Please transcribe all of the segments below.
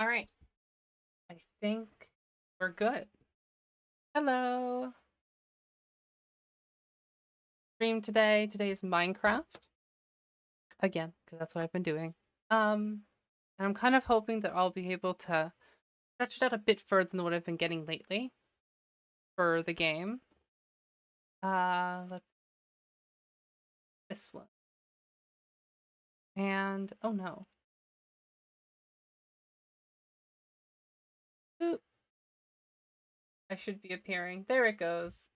All right. I think we're good. Hello. Stream today. Today is Minecraft. Again, because that's what I've been doing. And I'm kind of hoping that I'll be able to stretch it out a bit further than what I've been getting lately for the game. Let's this one. And oh no. Oop, I should be appearing. There it goes.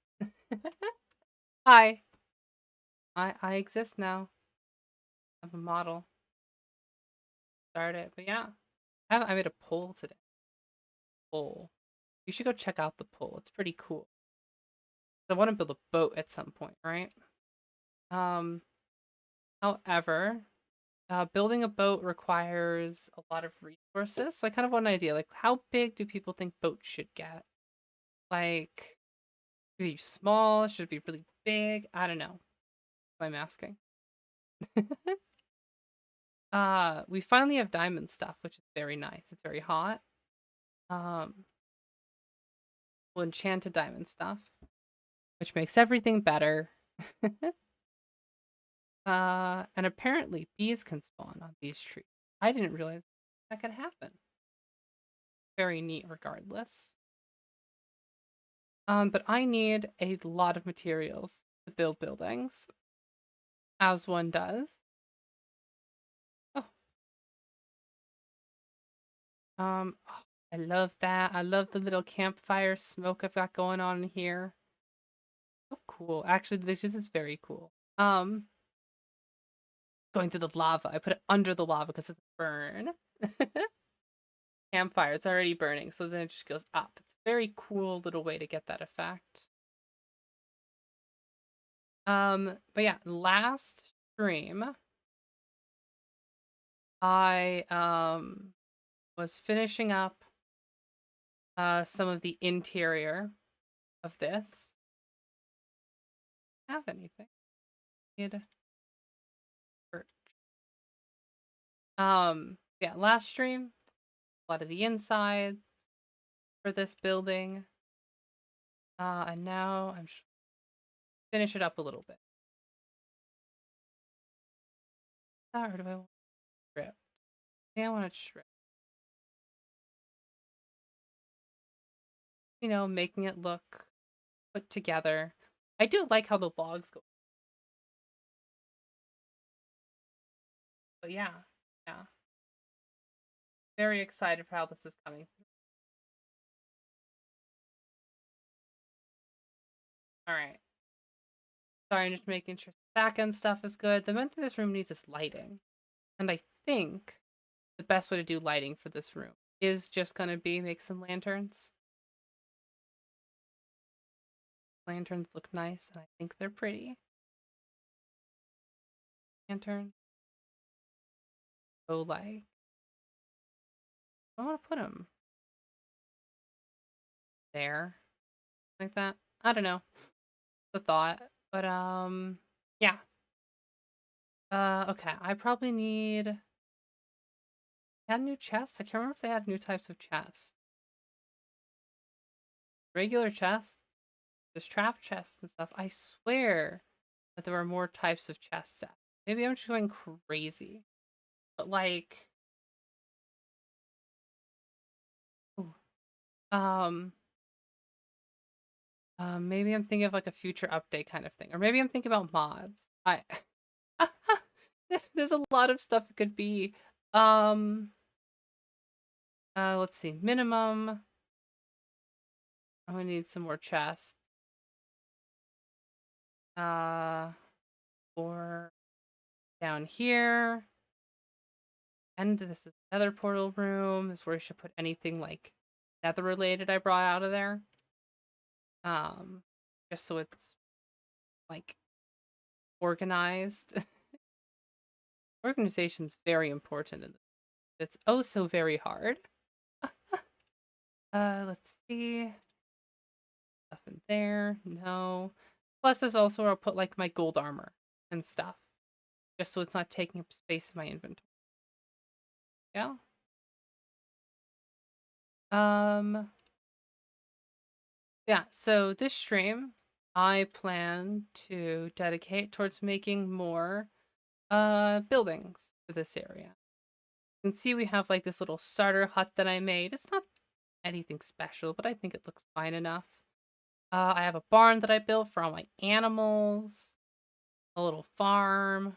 Hi. I exist now. I'm a model. Start it. But yeah. I made a poll today. Poll. You should go check out the poll. It's pretty cool. I want to build a boat at some point, right? Um, However, building a boat requires a lot of resources. So I kind of want an idea, like how big do people think boats should get? Like, should it be small? Should it be really big? I don't know. I'm asking. We finally have diamond stuff, which is very nice. It's very hot. Um, we'll enchant a diamond stuff, which makes everything better. And apparently bees can spawn on these trees. I didn't realize that could happen. Very neat regardless. But I need a lot of materials to build buildings, as one does. Oh, oh, I love that. I love the little campfire smoke I've got going on in here. Oh, cool. Actually, this is very cool. Going through the lava. I put it under the lava because it's a burn. Campfire. It's already burning, so then it just goes up. It's a very cool little way to get that effect. But yeah, last stream, I was finishing up some of the interior of this. Have anything? Need birch. Yeah, last stream, a lot of the insides for this building. And now I'm finish it up a little bit. Or do I want strip? Yeah, I want to strip. You know, making it look put together. I do like how the logs go. But yeah, yeah. Very excited for how this is coming. All right. Sorry, I'm just making sure the back end stuff is good. The vent in this room needs this lighting. And I think the best way to do lighting for this room is just gonna be make some lanterns. Lanterns look nice, and I think they're pretty. Lantern. So like, I want to put them there, like that. I don't know. The thought, but yeah. Okay. I probably need. Had new chests. I can't remember if they had new types of chests. Regular chests. There's trap chests and stuff. I swear that there were more types of chests. Maybe I'm just going crazy, but like, ooh, um, maybe I'm thinking of like a future update kind of thing, or maybe I'm thinking about mods. I there's a lot of stuff it could be. Um, let's see, minimum. I'm gonna need some more chests. Uh, or down here. And this is nether portal room. This is where I should put anything like nether related I brought out of there. Um, just so it's like organized. Organization's very important and it's oh so very hard. Let's see. Stuff in there. No. Plus there's also where I'll put like my gold armor and stuff. Just so it's not taking up space in my inventory. Yeah. Yeah, so this stream I plan to dedicate towards making more buildings for this area. You can see we have like this little starter hut that I made. It's not anything special, but I think it looks fine enough. I have a barn that I built for all my animals, a little farm,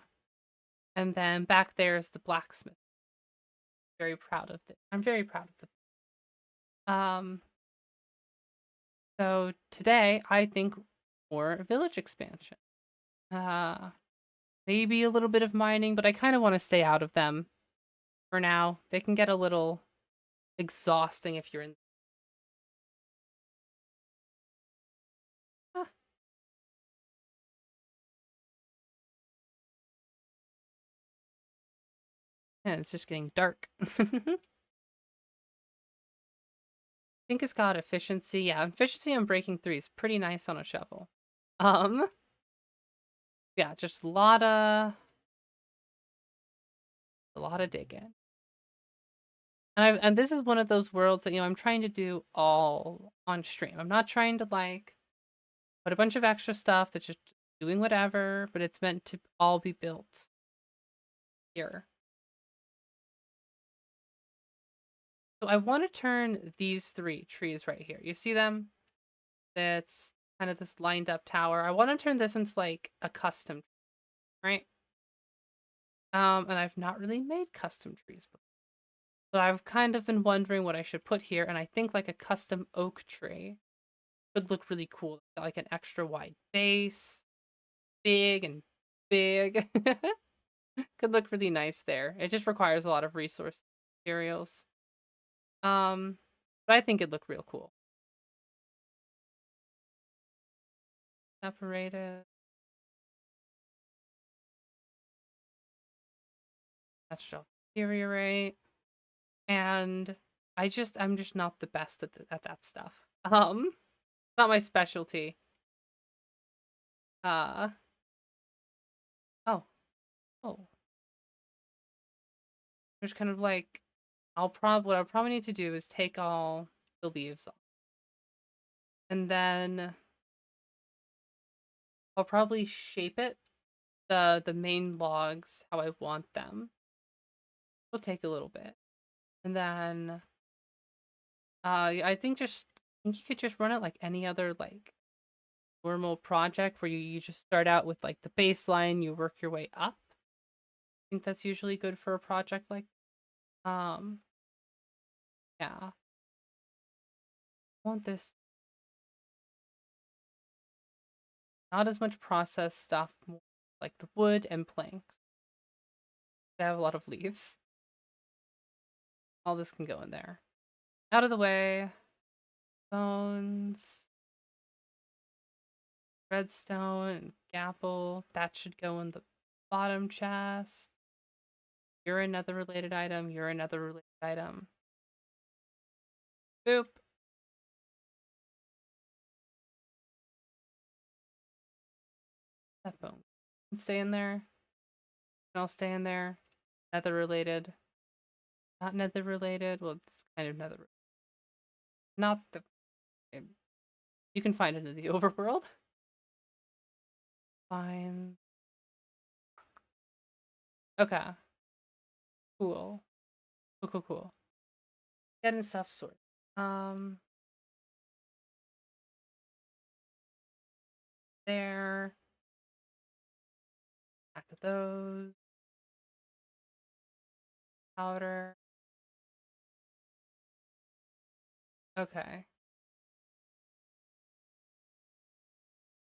and then back there is the blacksmith. Very proud of it. I'm very proud of the so today I think more village expansion. Uh maybe a little bit of mining, but I kind of want to stay out of them for now. They can get a little exhausting if you're in. Ah, yeah, it's just getting dark. I think it's got efficiency. Yeah, efficiency on breaking three is pretty nice on a shovel. Um, yeah, just a lot of digging. And this is one of those worlds that I'm trying to do all on stream. I'm not trying to like put a bunch of extra stuff that's just doing whatever, but it's meant to all be built here. So I want to turn these three trees right here. You see them? That's kind of this lined up tower. I want to turn this into like a custom, right? And I've not really made custom trees before. But I've kind of been wondering what I should put here, and I think like a custom oak tree would look really cool. Like an extra wide base, big and big. Could look really nice there. It just requires a lot of resource materials. Um, but I think it'd look real cool. Separated. That should deteriorate. And I'm just not the best at that stuff. Not my specialty. Uh oh. Oh. There's kind of like what I'll probably need to do is take all the leaves off. And then I'll probably shape it the main logs how I want them. It'll take a little bit. And then I think you could just run it like any other like normal project where you just start out with like the baseline, you work your way up. I think that's usually good for a project like um yeah. I want this not as much processed stuff, more like the wood and planks. I have a lot of leaves. All this can go in there. Out of the way. Bones, redstone, and gapple. That should go in the bottom chest. You're another related item. You're another related item. Boop. That bone can stay in there. And I'll stay in there. Nether related. Not nether related. Well, it's kind of nether. Not the. You can find it in the overworld. Fine. Okay. Cool. Cool. Getting stuff sorted. Um. There. Back of those. Powder. Okay.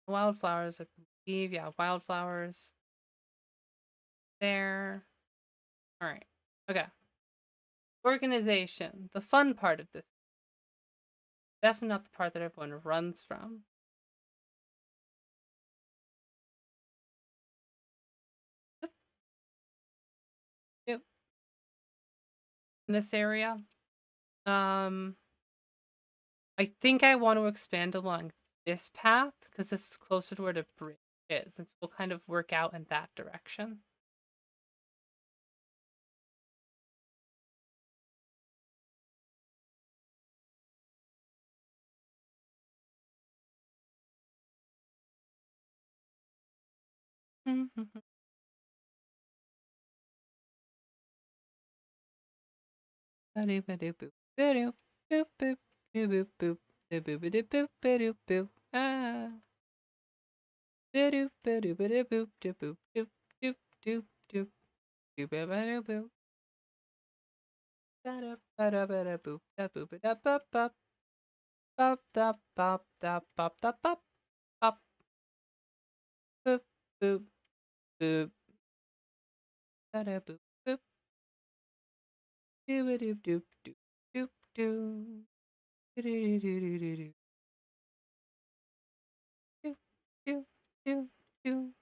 Wildflowers, I believe. Yeah, wildflowers. There. All right. Okay. Organization. The fun part of this. Definitely not the part that everyone runs from. Yep. Yep. In this area. Um, I think I want to expand along this path because this is closer to where the bridge is, and so we'll kind of work out in that direction. Ah. Bop, bop, bop, bop, bop, bop, bop, bop, boop, boop, boop, ba-da, boop, boop, doo doop doop doop doop doo, doo doo doo doo doo doo, doo doo doo doo,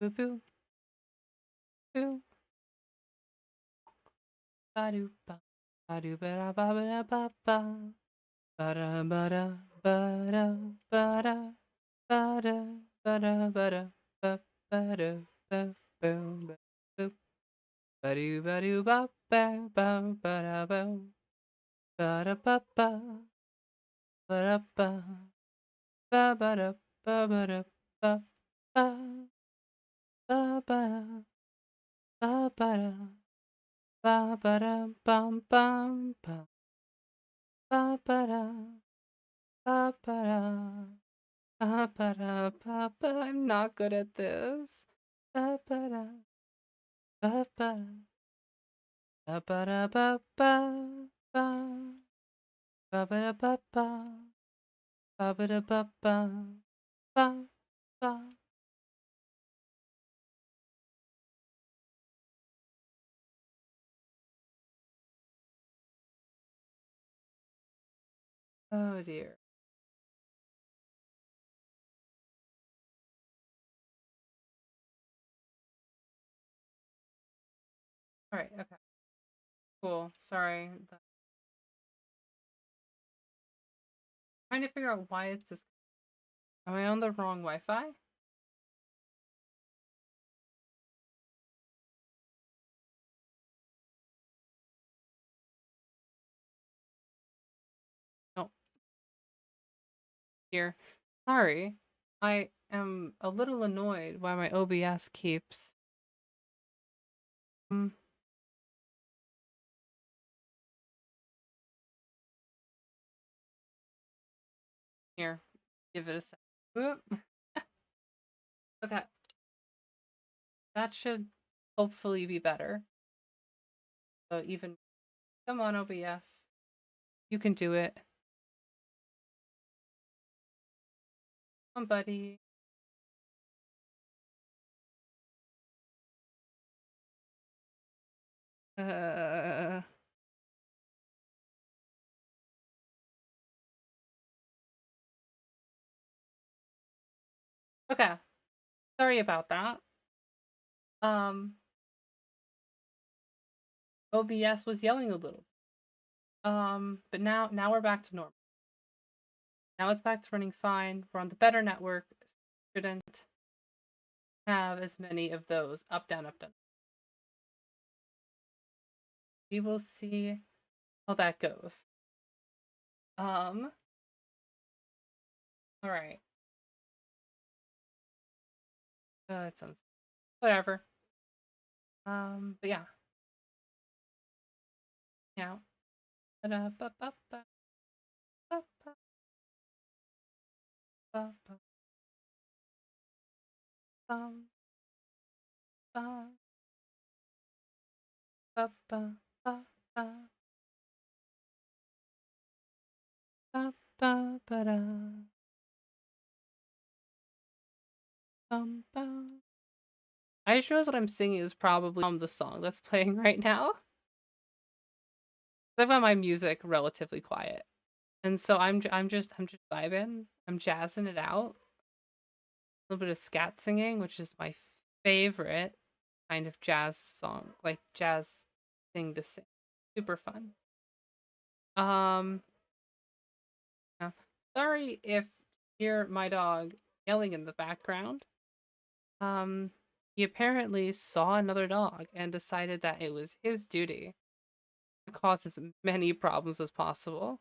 boo boo boo, ba doo ba, ba doo ba da ba ba da ba ba, ba da ba da ba da ba da ba da ba da ba da ba ba da ba boom ba boop, ba doo ba ba ba ba da ba. Ba-da-ba-ba, ba-da-ba, ba-ba-da, ba-ba-da, ba-ba, ba-ba, ba-ba-da, ba-ba-da, bum-bum, ba-ba-da, ba-ba-da, ba-ba-da, ba-ba. I'm not good at this. Ba-ba-da, ba-ba, ba-ba-da, ba-ba, ba, ba-ba-da, ba-ba, ba-ba-da, ba-ba, ba, ba. Oh dear. All right, okay. Cool. Sorry. Trying to figure out why it's this. Am I on the wrong Wi-Fi? No, here. Sorry. I am a little annoyed why my OBS keeps. Mm, here. Give it a sec. Whoop. Okay. That should hopefully be better. So even. Come on, OBS. You can do it. Come on, buddy. Uh. Okay. Sorry about that. Um. OBS was yelling a little. But now we're back to normal. Now it's back to running fine. We're on the better network. Shouldn't have as many of those up, down, up, down. We will see how that goes. All right. It sounds whatever. But yeah. Now. I just realized what I'm singing is probably the song that's playing right now. I've got my music relatively quiet, and so I'm just vibing. I'm jazzing it out. A little bit of scat singing, which is my favorite kind of jazz song, like jazz thing to sing. Super fun. Um, yeah. Sorry if you hear my dog yelling in the background. Um, he apparently saw another dog and decided that it was his duty to cause as many problems as possible.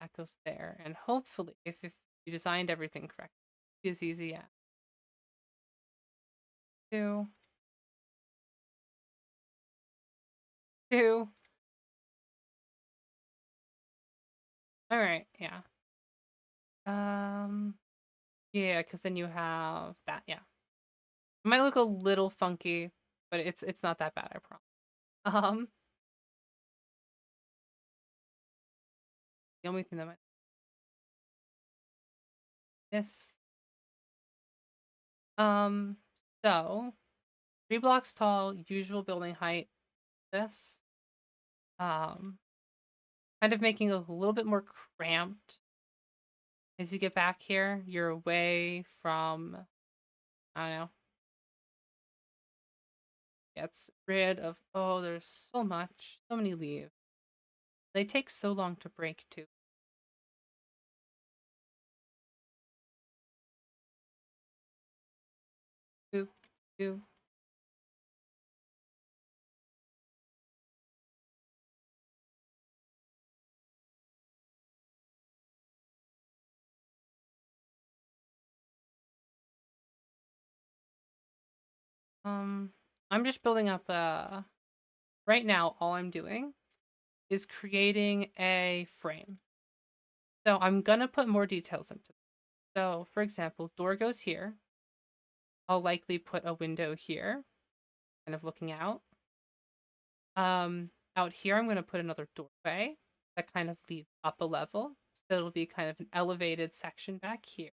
that goes there. And hopefully, if you designed everything correctly, it's easy, yeah. 2, 2. All right, yeah. Yeah, because then you have that, yeah. It might look a little funky, but it's not that bad, I promise. Um, the only thing that might this. Um, so 3 blocks tall, usual building height. This. Um, kind of making it a little bit more cramped as you get back here. You're away from, I don't know, gets rid of, oh, there's so much, so many leaves. They take so long to break too. Two, two. Um, I'm just building up right now all I'm doing is creating a frame. So I'm gonna put more details into it. So for example, door goes here. I'll likely put a window here, kind of looking out. Out here I'm gonna put another doorway that kind of leads up a level. So it'll be kind of an elevated section back here,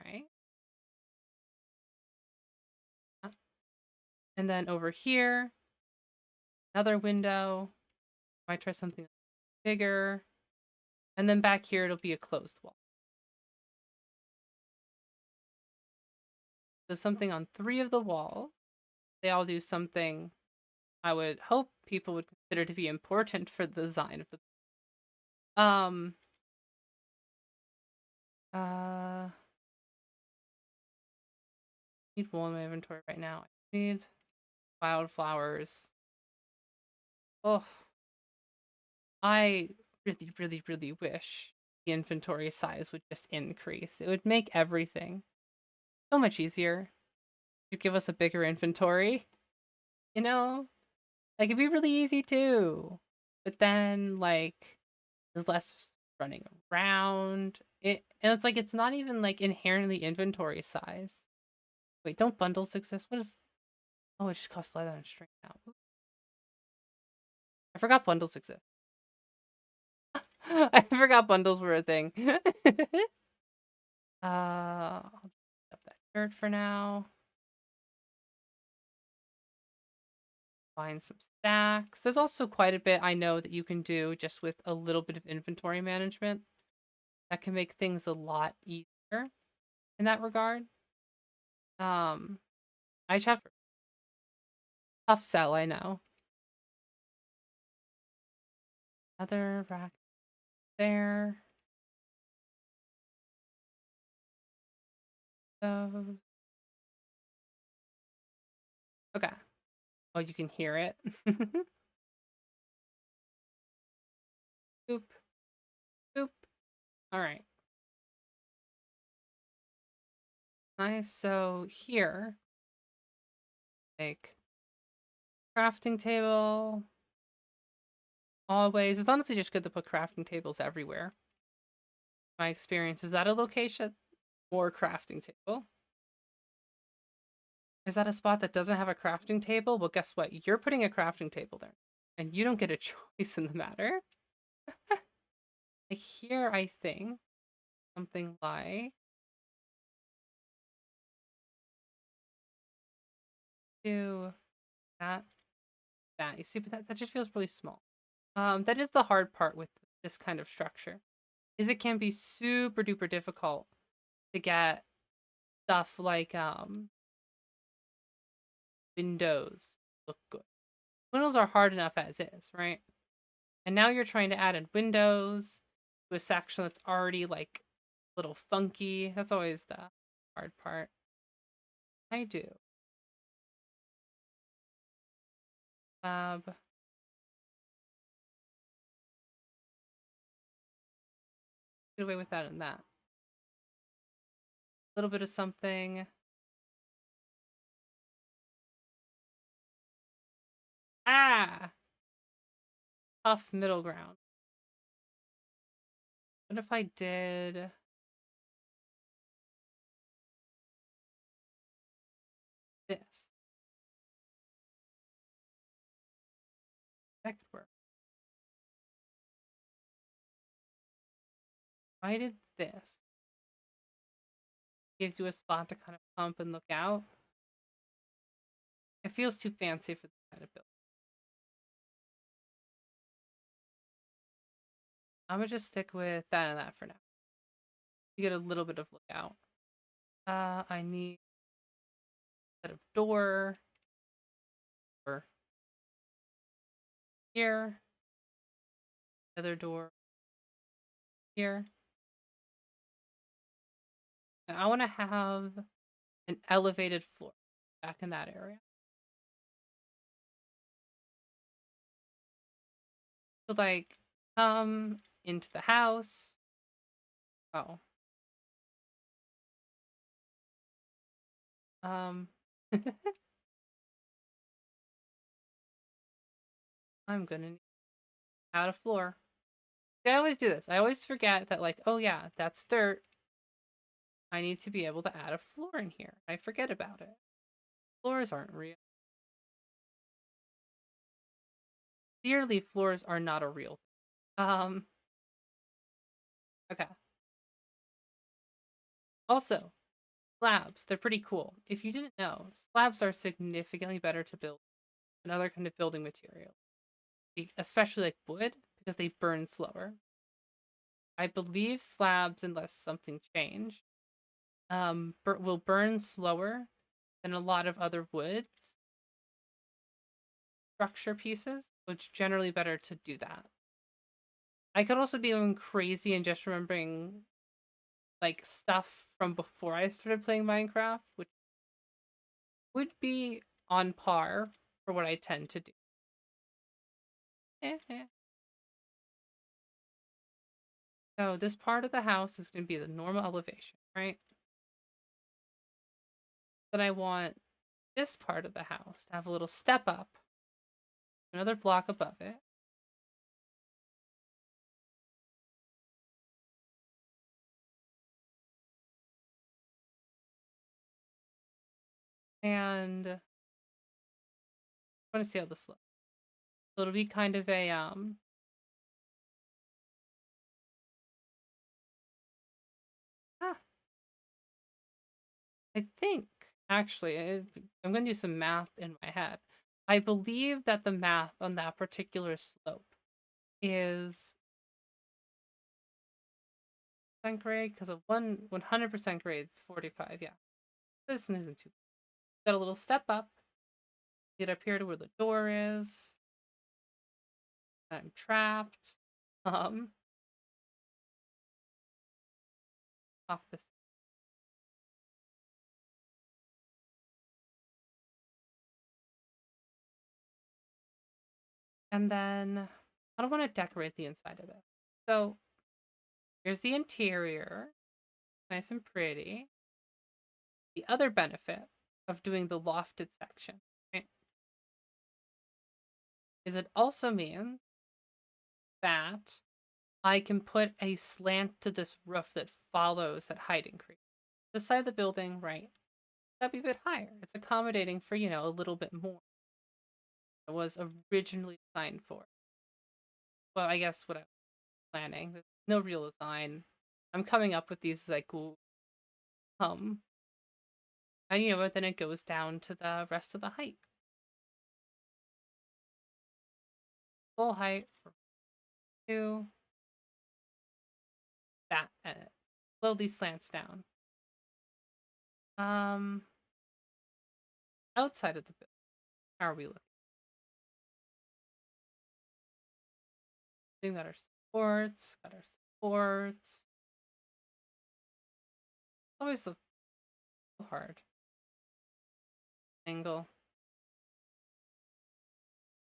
right? And then over here, another window. Might try something bigger. And then back here, it'll be a closed wall. So something on 3 of the walls. They all do something I would hope people would consider to be important for the design of the uh need wool in my inventory right now. I need wildflowers. Oh, I really, really, really wish the inventory size would just increase. It would make everything so much easier. You give us a bigger inventory, you know? Like it'd be really easy too. But then like there's less running around. And it's like it's not even like inherently inventory size. Wait, don't bundles exist? What is oh it just costs leather and string now. I forgot bundles exist. I forgot bundles were a thing. I'll just up that dirt for now. Find some stacks. There's also quite a bit I know that you can do just with a little bit of inventory management. That can make things a lot easier in that regard. Um, I just have tough sell, I know. Other rack there. Those. Okay. Oh, you can hear it. Boop. Boop. All right. Nice. So here, like crafting table. Always. It's honestly just good to put crafting tables everywhere. My experience. Is that a location? Or crafting table? Is that a spot that doesn't have a crafting table? Well, guess what? You're putting a crafting table there. And you don't get a choice in the matter. Like here, I think something like do that, that. You see, but that just feels really small. That is the hard part with this kind of structure, is it can be super duper difficult to get stuff like windows look good. Windows are hard enough as is, right? And now you're trying to add in windows to a section that's already like a little funky. That's always the hard part. I do. Get away with that and that. A little bit of something. Ah! Tough middle ground. What if I did this? That could work. If I did this, gives you a spot to kind of pump and look out. It feels too fancy for this kind of build. I'm gonna just stick with that and that for now. You get a little bit of lookout. I need a set of door or here. Other door here. And I want to have an elevated floor back in that area. So like come into the house. Oh. I'm gonna add a floor. I always do this. I always forget that, like, oh yeah, that's dirt. I need to be able to add a floor in here. I forget about it. Floors aren't real. Clearly, floors are not a real thing. Okay. Also, slabs. They're pretty cool. If you didn't know, slabs are significantly better to build than other kind of building material. Especially like wood, because they burn slower. I believe slabs, unless something changed, will burn slower than a lot of other woods structure pieces, so it's generally better to do that. I could also be going crazy and just remembering like stuff from before I started playing Minecraft, which would be on par for what I tend to do. So this part of the house is going to be the normal elevation, right? Then I want this part of the house to have a little step up, another block above it. And I want to see how this looks. So it'll be kind of a I think actually I'm going to do some math in my head. I believe that the math on that particular slope is percent grade because of 100% grade is 45. Yeah, this isn't too. Got a little step up. Get up here to where the door is. I'm trapped. Off this. And then I don't want to decorate the inside of it. So here's the interior. Nice and pretty. The other benefit of doing the lofted section, right, is it also means that I can put a slant to this roof that follows that height increase. The side of the building, right, that'd be a bit higher. It's accommodating for, a little bit more. It was originally designed for. Well, I guess what I was planning. There's no real design. I'm coming up with these like um and but then it goes down to the rest of the height. Full height for 2. That slowly slants down. Outside of the building, how are we looking? We got our supports, Always the hard angle.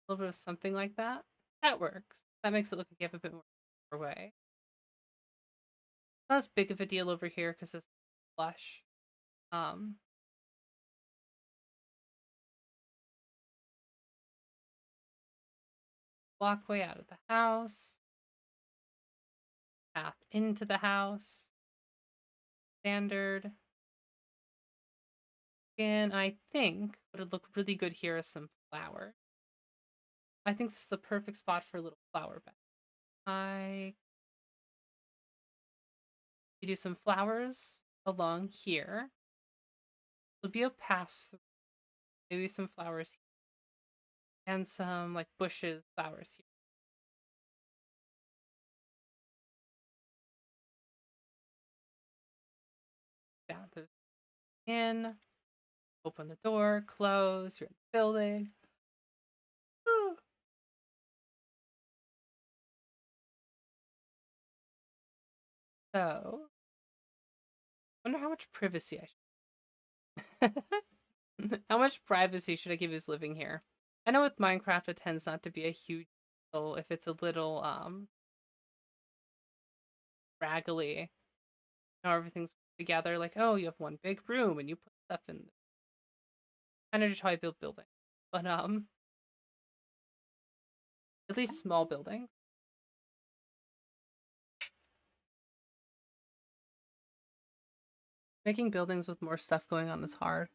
A little bit of something like that. That works. That makes it look like you have a bit more way. Not as big of a deal over here because it's flush. Um, Walkway out of the house. Path into the house. Standard. And I think what would look really good here is some flower. I think this is the perfect spot for a little flower bed. You do some flowers along here. There'll be a pass through. Maybe some flowers here. And some like bushes, flowers here. Yeah, there's in, open the door, close, you're in the building. So, I wonder how much privacy I should. How much privacy should I give who's living here? I know with Minecraft it tends not to be a huge deal if it's a little raggedy. You know, everything's together, like, oh, you have one big room and you put stuff in. Kind of just how I build buildings. But at least small buildings. Making buildings with more stuff going on is hard.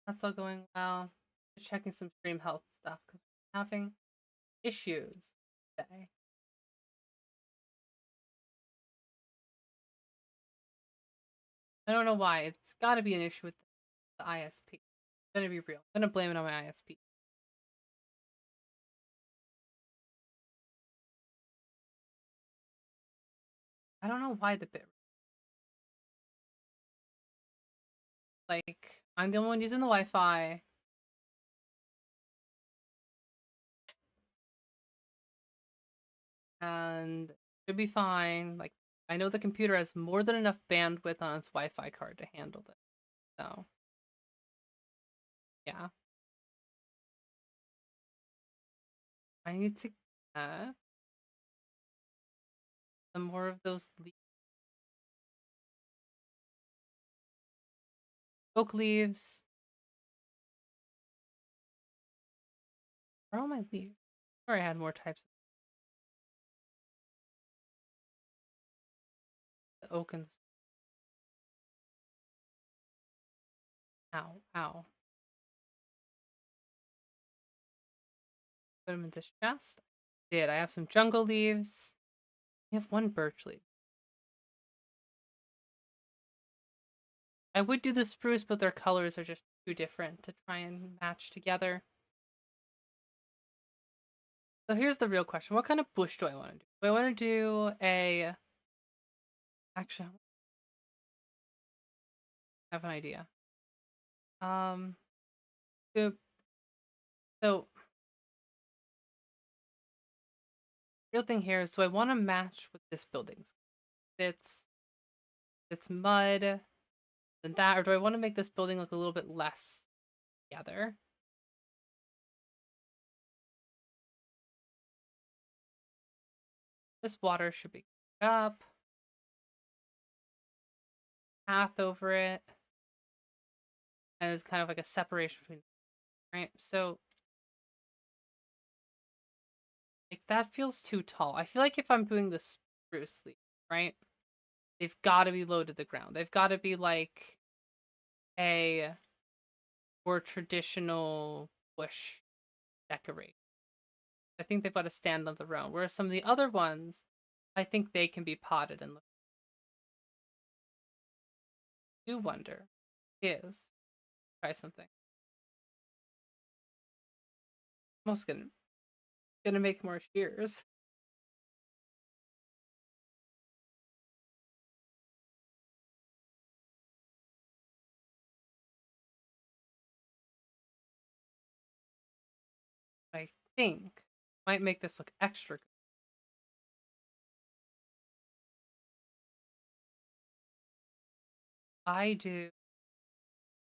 That's all going well. Just checking some stream health stuff because I'm having issues today. I don't know why. It's got to be an issue with the ISP. It's gonna be real. I'm gonna blame it on my ISP. I don't know why the bit. Like, I'm the only one using the Wi-Fi. And should be fine. Like, I know the computer has more than enough bandwidth on its Wi-Fi card to handle it. So, yeah. I need to get some more of those oak leaves. Where are all my leaves? Or I had more types of the oak and ow, ow. Put them in this chest. I have some jungle leaves. We have one birch leaf. I would do the spruce, but their colors are just too different to try and match together. So here's the real question. What kind of bush do I want to do? Do I want to do a... Actually, I have an idea. So, so real thing here is, do I want to match with this building? It's mud than that, or do I want to make this building look a little bit less together? This water should be up. Path over it. And it's kind of like a separation between, right? So, like, that feels too tall. I feel like if I'm doing the spruce leaf, right? They've got to be low to the ground. They've got to be like a more traditional bush decorate. I think they've got to stand on their own. Whereas some of the other ones, I think they can be potted and look. I do wonder is try something. I'm also gonna make more shears. I think might make this look extra good. I do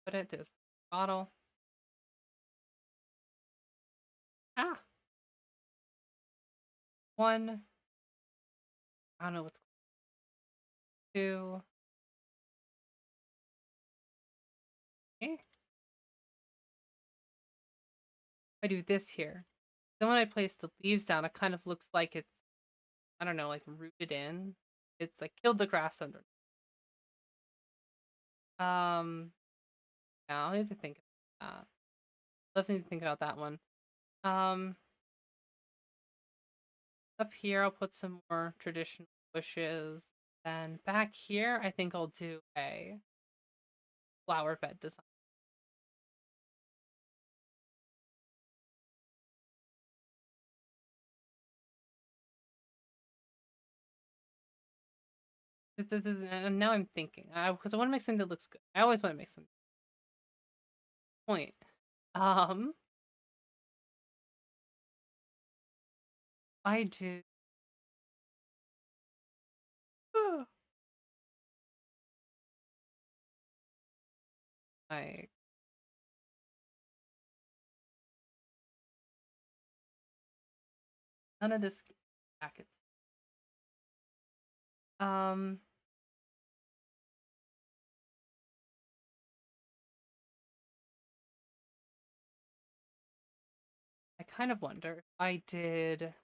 put it, there's the bottle. Ah, one. I don't know what's two. Okay. I do this here. Then when I place the leaves down, it kind of looks like it's, I don't know, like rooted in. It's like killed the grass under. Yeah, I'll have to think about that. Let's need to think about that one. Um, Up here, I'll put some more traditional bushes. Then back here, I think I'll do a flower bed design. And now I'm thinking, because I want to make something that looks good. I always want to make something. Point. Um, I do. Like none of this packets. Um, I kind of wonder if I did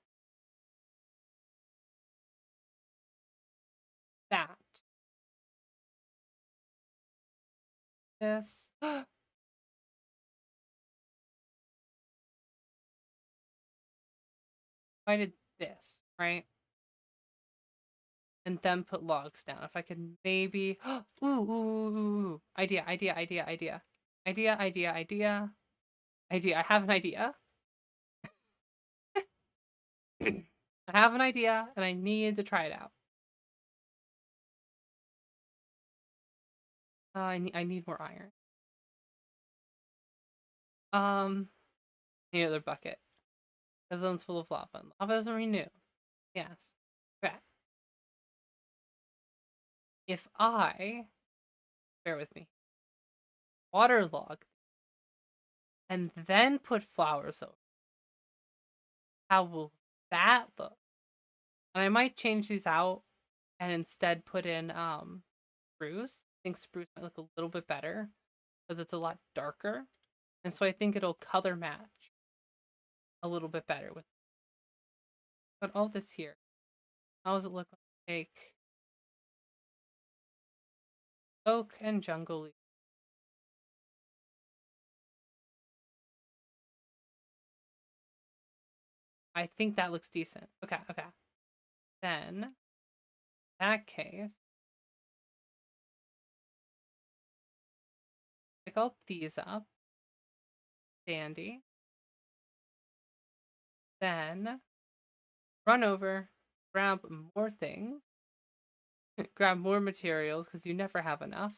that. This. If I did this, right? And then put logs down. If I could maybe ooh. Idea. I have an idea. I have an idea and I need to try it out. I need more iron. Another bucket. Because one's full of lava. And lava doesn't renew. Yes. Okay. If I bear with me, waterlog and then put flowers over, how will that look? And I might change these out and instead put in spruce. I think spruce might look a little bit better because it's a lot darker. And so I think it'll color match a little bit better with but all this here. How does it look like oak and jungle leaf? I think that looks decent. Okay. Then, in that case, pick all these up. Dandy. Then, run over, grab more things, grab more materials because you never have enough.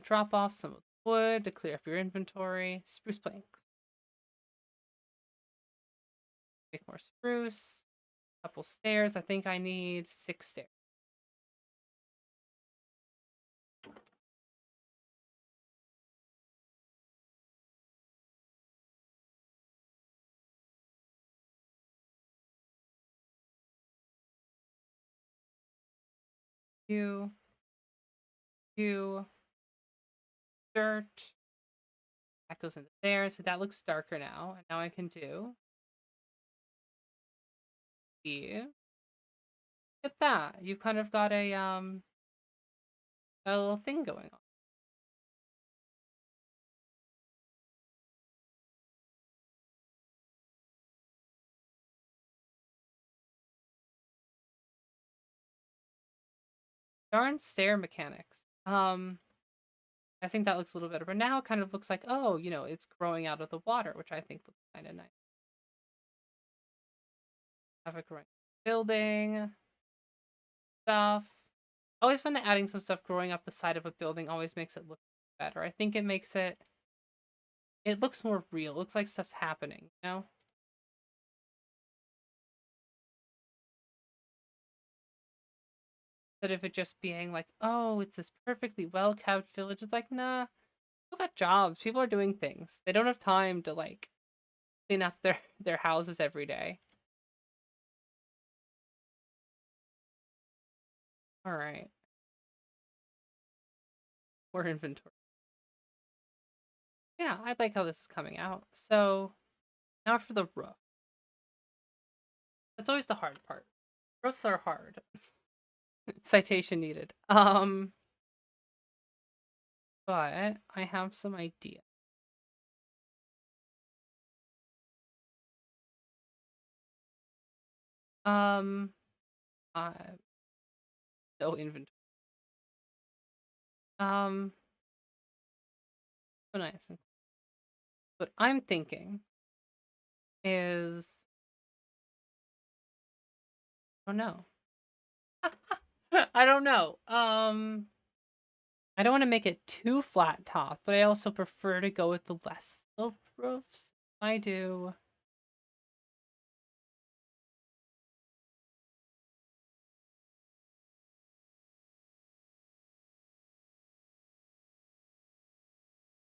Drop off some wood to clear up your inventory. Spruce planks. Make more spruce. Couple stairs. I think I need 6 stairs. You, dirt. That goes into there. So that looks darker now. And now I can do the Look at that. You've kind of got a little thing going on. Darn stair mechanics. I think that looks a little better. But now it kind of looks like, oh, it's growing out of the water, which I think looks kind of nice. Have it growing building stuff. I always find that adding some stuff growing up the side of a building always makes it look better. I think it looks more real. It looks like stuff's happening, you know? Instead of it just being like, oh, it's this perfectly well-kept village. It's like, nah, people got jobs. People are doing things. They don't have time to like clean up their houses every day. All right, more inventory. Yeah, I like how this is coming out. So now for the roof. That's always the hard part. Roofs are hard. Citation needed. But I have some idea. Um, uh, no inventory. So nice. What I'm thinking is, oh no, I don't know. I don't want to make it too flat top, but I also prefer to go with the less sloped roofs. I do.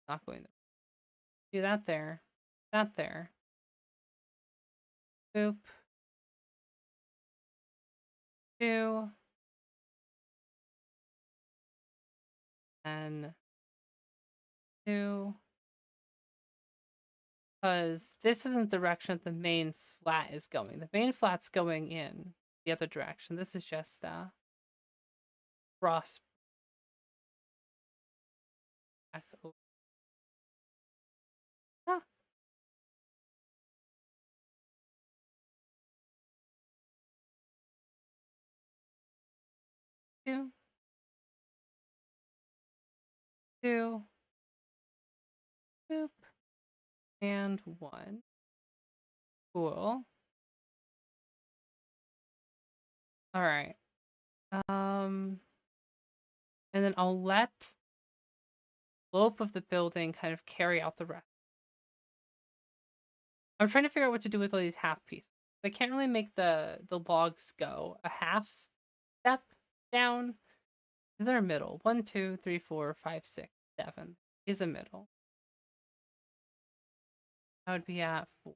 Not going to do that there. That there. Boop. Two. And two. Because this isn't the direction that the main flat is going. The main flat's going in the other direction. This is just cross back over. Ah, two, two, boop, and one. Cool. All right. And then I'll let slope of the building kind of carry out the rest. I'm trying to figure out what to do with all these half pieces. I can't really make the logs go a half step down. Is there a middle? 1, 2, 3, 4, 5, 6, 7 is a middle. That would be at 4,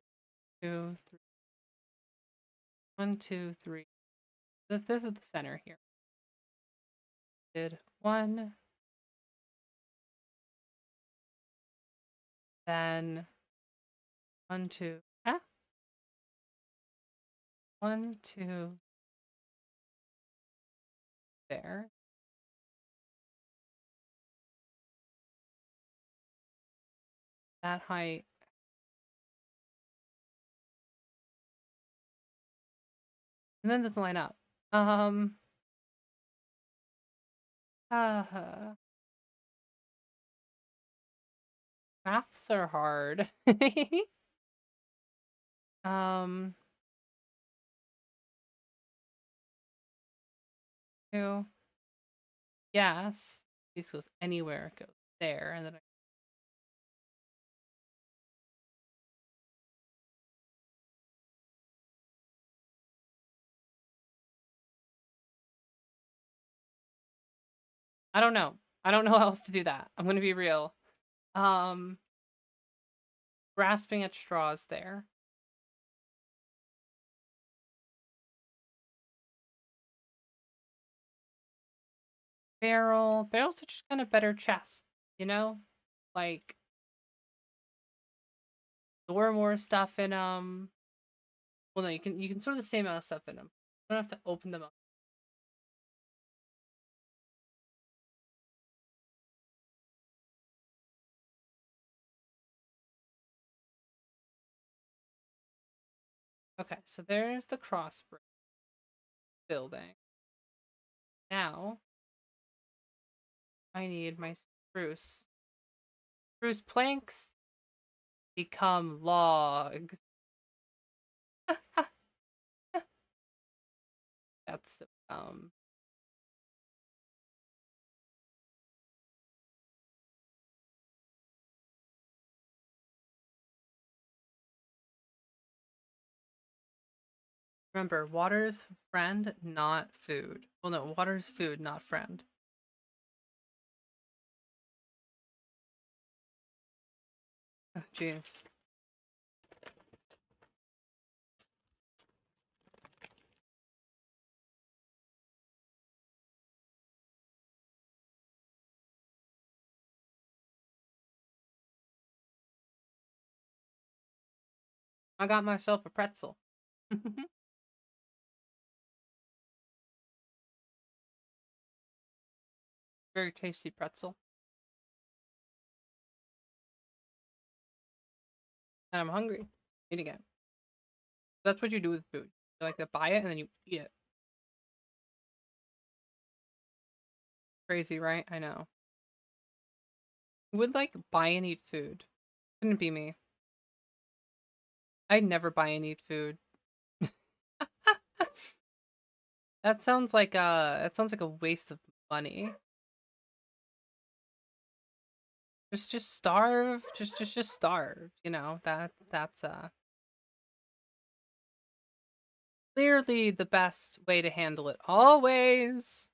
2, 3. 1, 2, 3. This is the center here. Did 1, then 1, 2. Ah, 1, 2. There. That height. And then doesn't line up. Uh, Maths are hard. um, 2. Yes. This goes anywhere. It goes there, and then I don't know. I don't know how else to do that. I'm gonna be real. Um, Grasping at straws there. Barrels are just kind of better chests, you know? Like store more stuff in them. Well, no, you can store the same amount of stuff in them. You don't have to open them up. Okay, so there's the crossbreed building. Now I need my spruce. Spruce planks become logs. That's Remember, water's friend, not food. Well, no, water's food, not friend. Oh, jeez. I got myself a pretzel. Very tasty pretzel. And I'm hungry. Eating it. That's what you do with food. You like to buy it and then you eat it. Crazy, right? I know. Who would like buy and eat food? Couldn't be me. I'd never buy and eat food. That sounds like a waste of money. Just starve. Just starve. You know, that's clearly the best way to handle it. Always.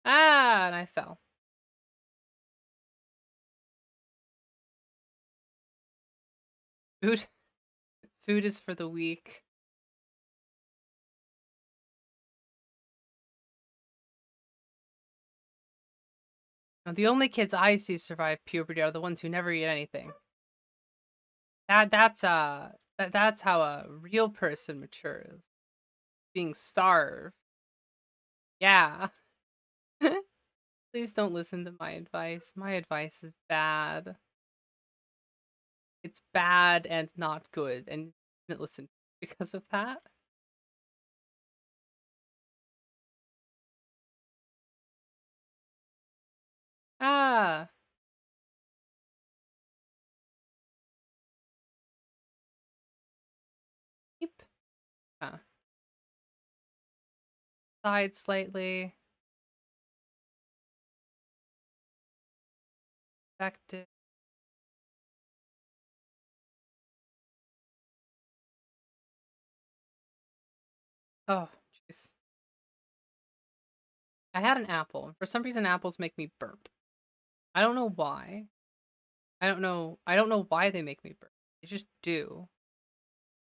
Ah, and I fell. Food food is for the weak. Now, the only kids I see survive puberty are the ones who never eat anything. That's how a real person matures. Being starved. Yeah. Please don't listen to my advice. My advice is bad. It's bad and not good, and you didn't listen because of that. Ah, keep side slightly. Effective. Oh, jeez. I had an apple. For some reason, apples make me burp. I don't know why. I don't know why they make me burp. They just do.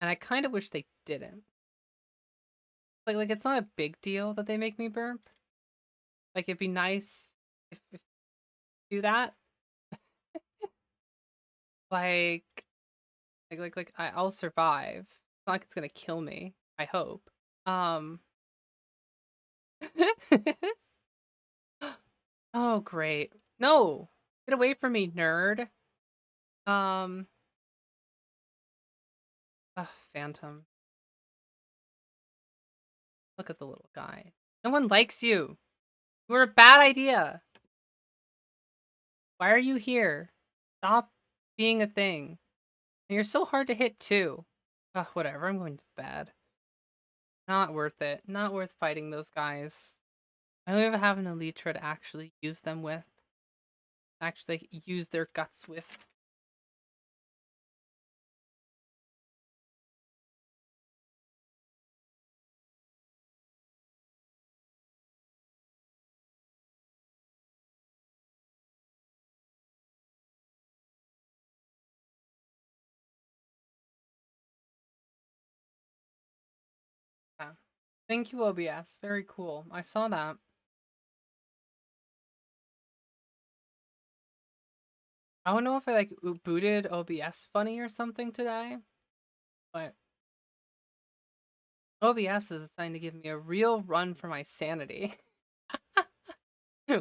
And I kind of wish they didn't. Like it's not a big deal that they make me burp. Like it'd be nice if do that. Like I'll survive. It's not like it's gonna kill me. I hope. Um. Oh great. No, get away from me, nerd. Um. Ugh, Phantom. Look at the little guy. No one likes you. You're a bad idea. Why are you here? Stop being a thing. And you're so hard to hit too. Ugh, whatever. I'm going to bed. Not worth it. Not worth fighting those guys. I don't even have an elytra to actually use them with. Actually use their guts with. Yeah. Thank you, OBS. Very cool. I saw that. I don't know if I like booted OBS funny or something today, but OBS is trying to give me a real run for my sanity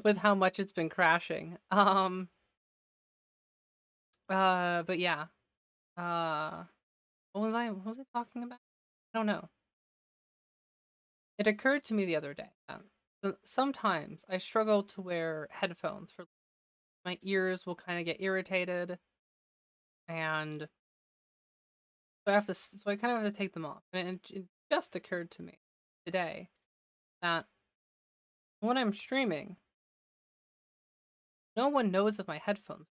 with how much it's been crashing. But yeah. Uh, what was I talking about? I don't know. It occurred to me the other day that sometimes I struggle to wear headphones for my ears will kind of get irritated, and so I kind of have to take them off. And it just occurred to me today that when I'm streaming, no one knows of my headphones.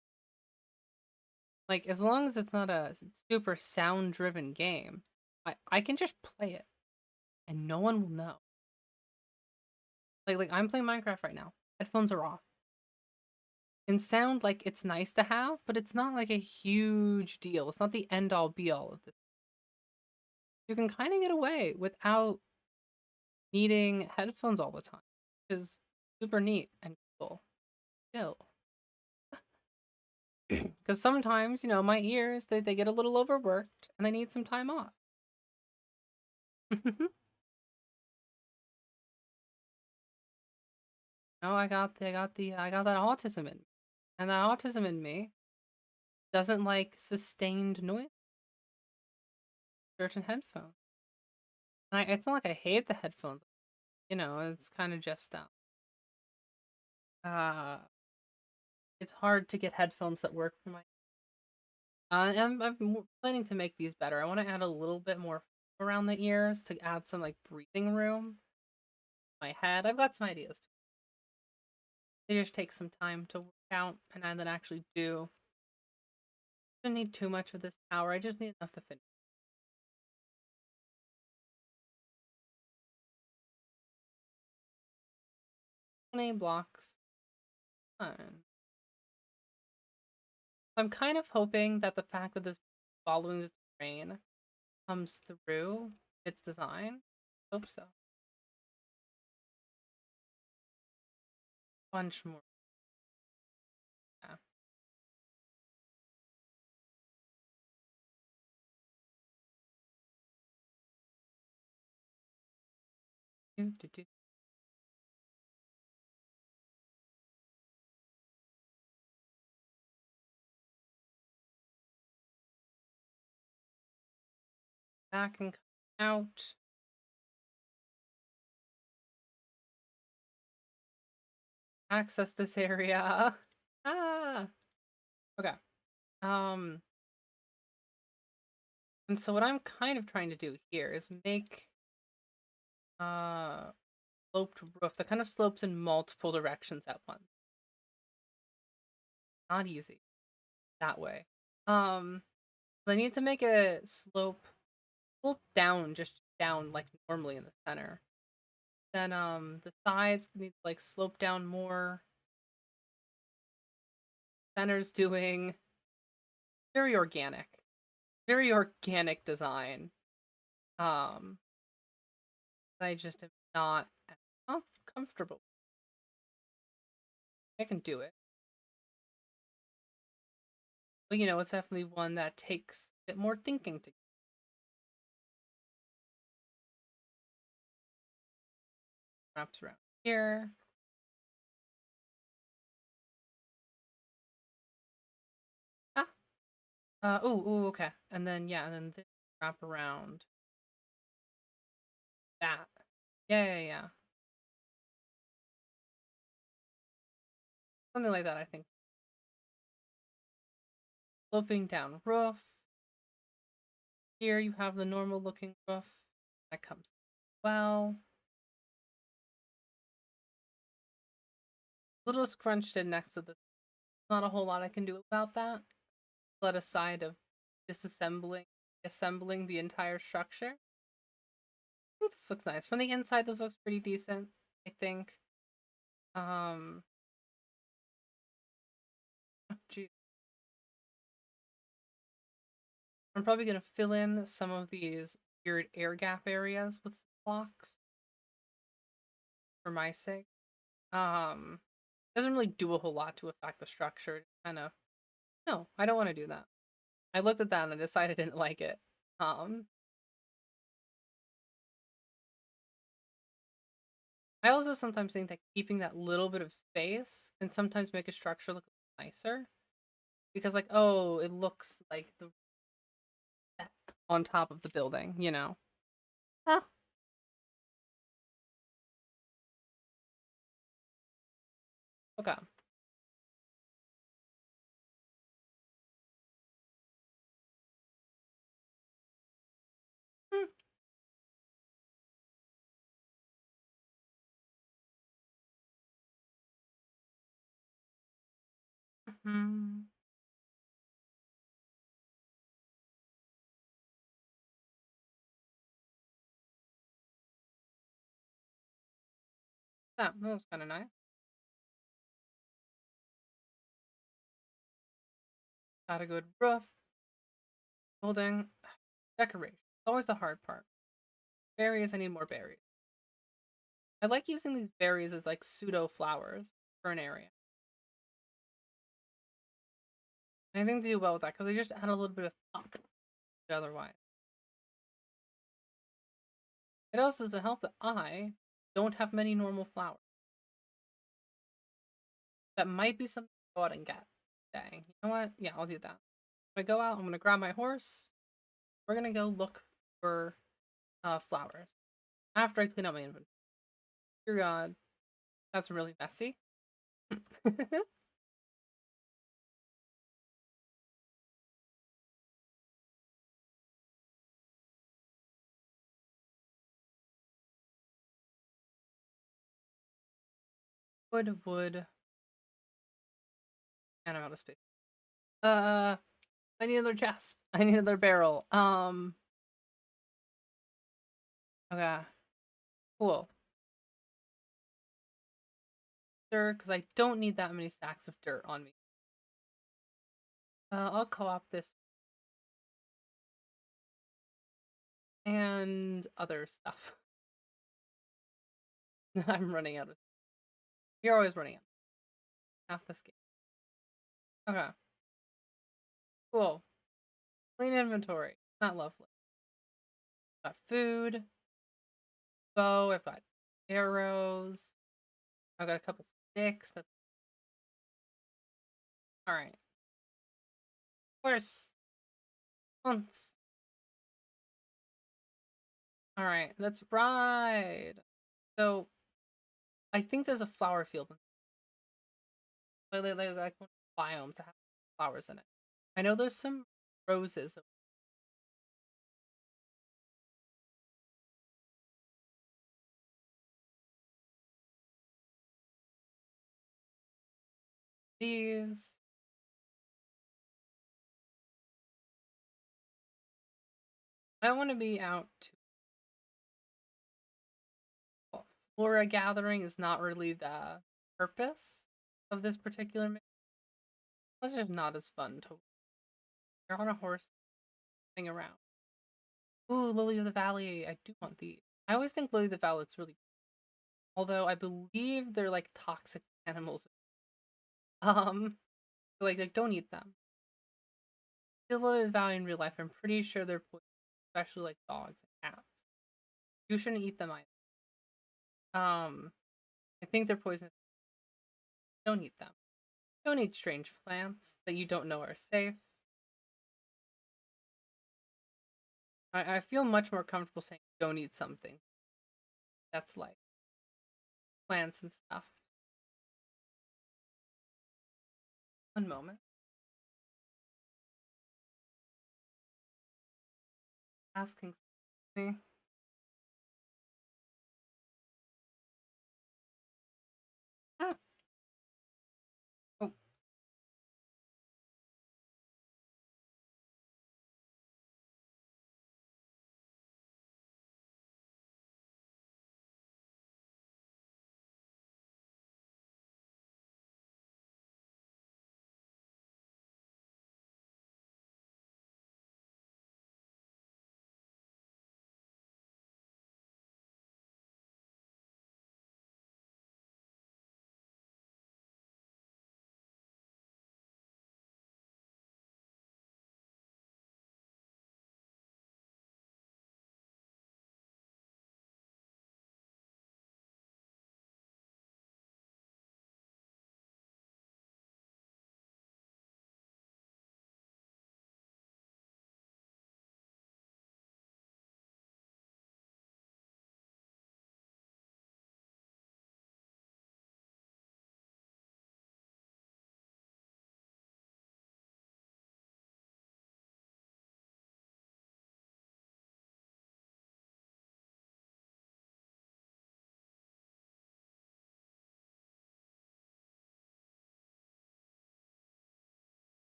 Like as long as it's not a super sound driven game, I can just play it. and no one will know. Like I'm playing Minecraft right now. Headphones are off. And sound like it's nice to have, but it's not like a huge deal. It's not the end all be all of this. You can kind of get away without needing headphones all the time, which is super neat and cool. Chill. Because sometimes, my ears, they get a little overworked and they need some time off. No, I got that autism in me. And that autism in me doesn't like sustained noise, certain headphones. And it's not like I hate the headphones. It's kind of just uh it's hard to get headphones that work for my I'm planning to make these better. I want to add a little bit more around the ears to add some like breathing room. My head. I've got some ideas. They just take some time to work out, and I then actually do. I don't need too much of this tower. I just need enough to finish. 20 blocks. Fine. I'm kind of hoping that the fact that this following the terrain comes through its design. Hope so. Bunch more. Yeah. Do, do, do. Back and come out. Access this area. Ah. Okay. Um. And so what I'm kind of trying to do here is make uh sloped roof that kind of slopes in multiple directions at once. Not easy that way. I need to make a slope both down, just down like normally in the center. Then the sides need to like slope down more. Center's doing very organic. Very organic design. Um I just am not comfortable. I can do it. But it's definitely one that takes a bit more thinking to wraps around here. Ah. Oh, okay. And then yeah, and then this wrap around that. Yeah. Something like that, I think. Sloping down roof. Here you have the normal looking roof that comes well. A little scrunched in next to the. Not a whole lot I can do about that. Let aside of assembling the entire structure. I think this looks nice. From the inside, this looks pretty decent, I think. Oh, geez. I'm probably gonna fill in some of these weird air gap areas with blocks for my sake. Doesn't really do a whole lot to affect the structure. Kind of, no, I don't want to do that. I looked at that and I decided I didn't like it. I also sometimes think that keeping that little bit of space can sometimes make a structure look nicer because, like, oh, it looks like the on top of the building. Huh. Okay. Mm-hmm. That looks kind of nice. Got a good roof. Building. Decoration. It's always the hard part. Berries, I need more berries. I like using these berries as like pseudo flowers for an area. I think they do well with that because they just add a little bit of pop otherwise. It also doesn't help that I don't have many normal flowers. That might be something to go out and get. Dang. You know what? Yeah, I'll do that. I'm gonna go out, I'm gonna grab my horse. We're gonna go look for flowers. After I clean out my inventory. Dear God, that's really messy. Wood. And I'm out of space. I need another chest. I need another barrel. Okay. Cool. Dirt, because I don't need that many stacks of dirt on me. I'll co-op this. And other stuff. I'm running out of. You're always running out. Half this game. Okay. Cool. Clean inventory. Not lovely. Got food. Bow. I've got arrows. I've got a couple sticks. That's alright. Horse. Hunts. Alright, let's ride. So I think there's a flower field. Like one biome to have flowers in it. I know there's some roses. These. I want to be out to flora gathering is not really the purpose of this particular mission. It's just not as fun to. You're on a horse thing around. Ooh, Lily of the Valley. I do want these. I always think Lily of the Valley looks really cool. Although I believe they're like toxic animals. Like don't eat them. The Lily of the Valley in real life, I'm pretty sure they're poisonous, especially like dogs and cats. You shouldn't eat them either. I think they're poisonous. Don't eat them. Don't eat strange plants that you don't know are safe. I feel much more comfortable saying don't eat something that's like plants and stuff. One moment. Asking something. Ah. Oh,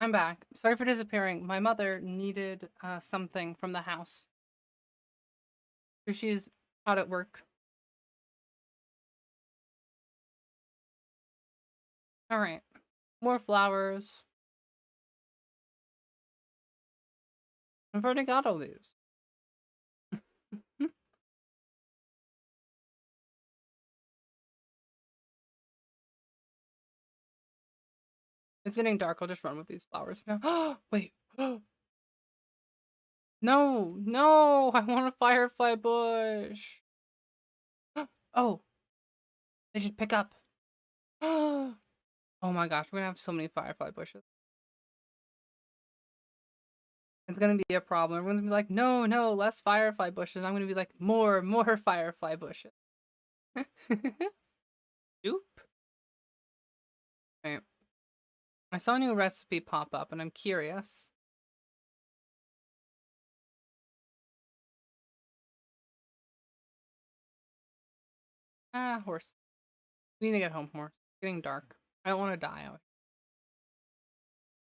I'm back. Sorry for disappearing. My mother needed something from the house. So she's out at work. Alright. More flowers. I've already got all these. It's getting dark. I'll just run with these flowers now. Wait. No, no, I want a firefly bush. Oh, they should pick up. Oh my gosh, we're gonna have so many firefly bushes. It's gonna be a problem. Everyone's gonna be like, no, no, less firefly bushes. I'm gonna be like, more firefly bushes. Oop. Right. I saw a new recipe pop up and I'm curious. Ah, horse. We need to get home, horse. It's getting dark. I don't want to die out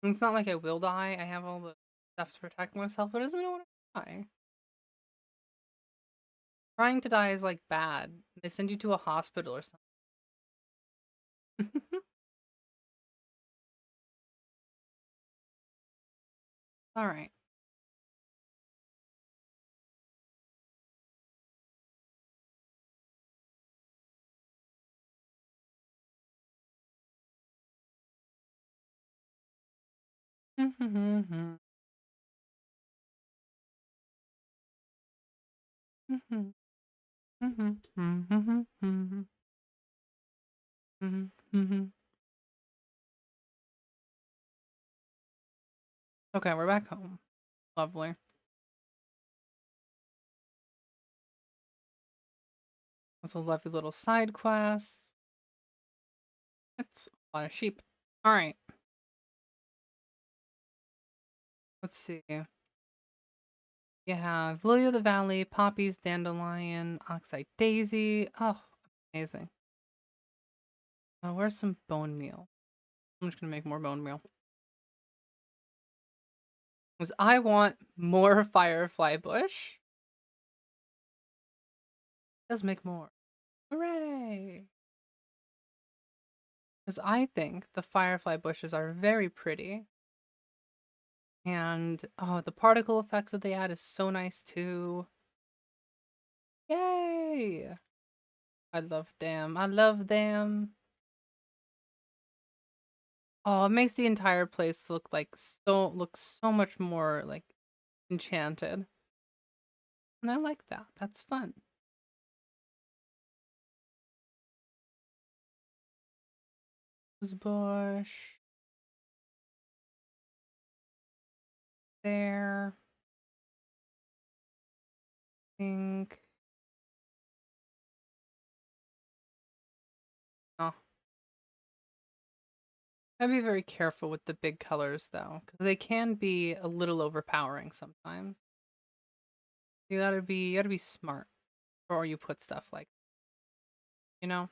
here. It's not like I will die. I have all the stuff to protect myself, but it doesn't mean I want to die. Trying to die is like bad. They send you to a hospital or something. Alright. Okay, we're back home. Lovely. That's a lovely little side quest. It's a lot of sheep. Alright. Let's see. You have Lily of the Valley, Poppies, Dandelion, Oxeye Daisy. Oh, amazing. Where's some bone meal? I'm just gonna make more bone meal. Because I want more firefly bush. Let's make more. Hooray! Because I think the firefly bushes are very pretty. And, oh, the particle effects that they add is so nice too. Yay! I love them. I love them. Oh, it makes the entire place look so much more like enchanted. And I like that. That's fun. Bush. There. Think. Oh. Gotta be very careful with the big colors though, because they can be a little overpowering sometimes. You gotta be smart, or you put stuff like, you know.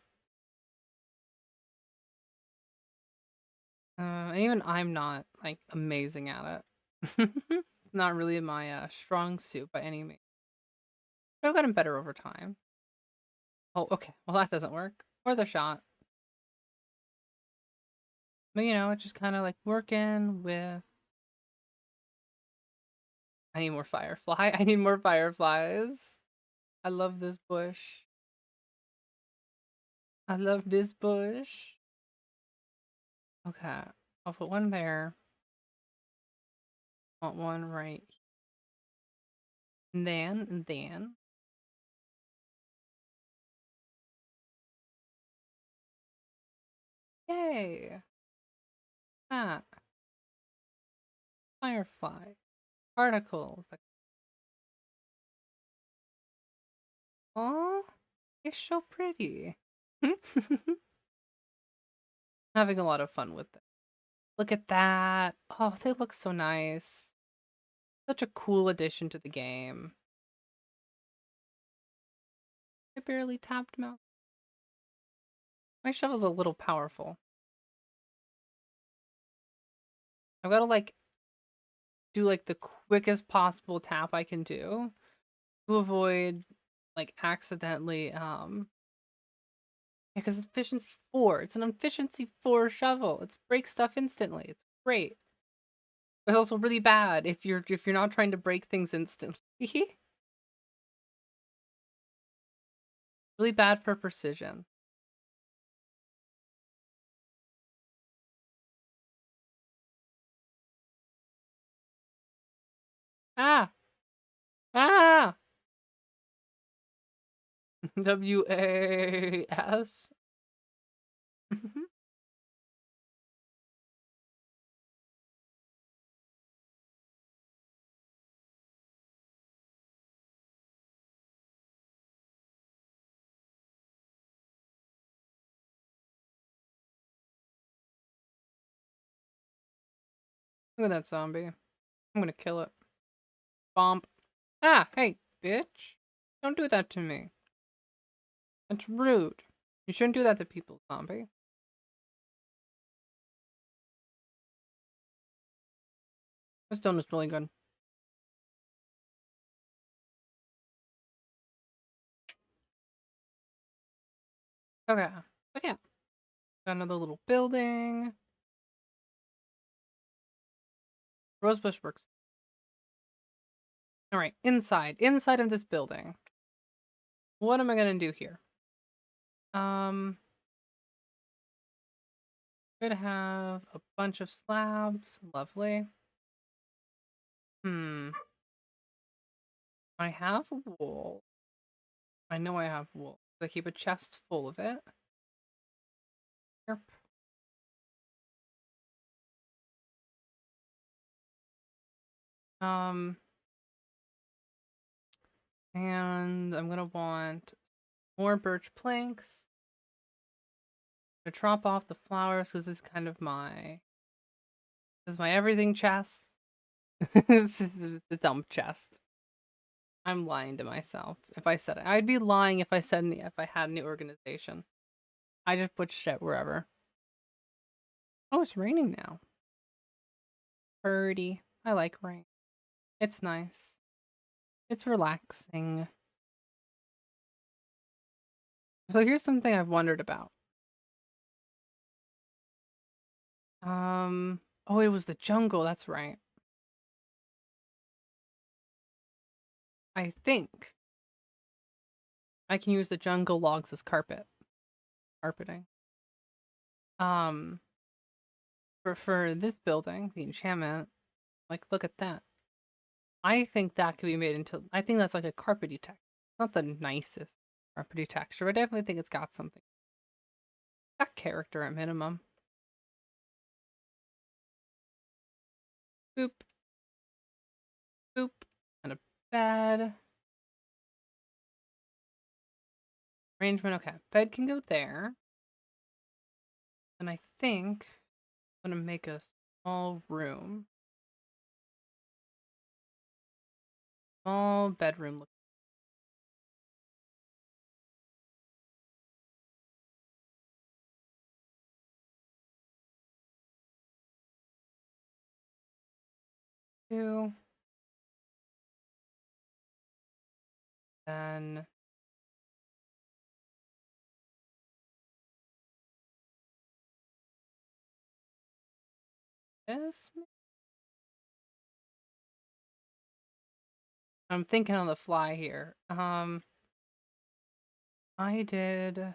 And even I'm not like amazing at it. It's not really my strong suit by any means. But I've gotten better over time. Oh, okay. Well, that doesn't work. Worth a shot. But you know, it's just kind of like working with. I need more firefly. I need more fireflies. I love this bush. I love this bush. Okay. I'll put one there. Want one right. And then. Yay! That. Firefly. Particles. Aw, you're so pretty. Having a lot of fun with it. Look at that. Oh, they look so nice. Such a cool addition to the game. I barely tapped mouse. My shovel's a little powerful. I've got to like do like the quickest possible tap I can do to avoid like accidentally because it's efficiency 4. It's an efficiency 4 shovel. It breaks stuff instantly. It's great. It's also really bad if you're not trying to break things instantly. Really bad for precision. Ah! Ah! WAS. Look at that zombie. I'm gonna kill it. Bomb. Ah, hey, bitch. Don't do that to me. That's rude. You shouldn't do that to people, zombie. This stone is really good. Okay. Okay. Got another little building. Rosebush works. Alright, inside. Inside of this building. What am I gonna do here? Could have a bunch of slabs. Lovely. I have wool. I know I have wool. I keep a chest full of it. Yep. And I'm gonna want more birch planks. To chop off the flowers because it's kind of this is my everything chest. This is the dump chest. I'm lying to myself if I said it. I'd be lying if I said if I had any organization. I just put shit wherever. Oh, it's raining now. Birdie. I like rain. It's nice. It's relaxing. So here's something I've wondered about. Oh, it was the jungle. That's right. I think I can use the jungle logs as carpeting. Um, for this building, the enchantment, like look at that. I think that could be made into. I think that's like a carpety texture. Not the nicest carpety texture, but I definitely think it's got something. Got character at minimum. Boop. Boop. And a bed. Arrangement. Okay, bed can go there. And I think I'm gonna make a small room. Small bedroom. Two. Then this. I'm thinking on the fly here. I did.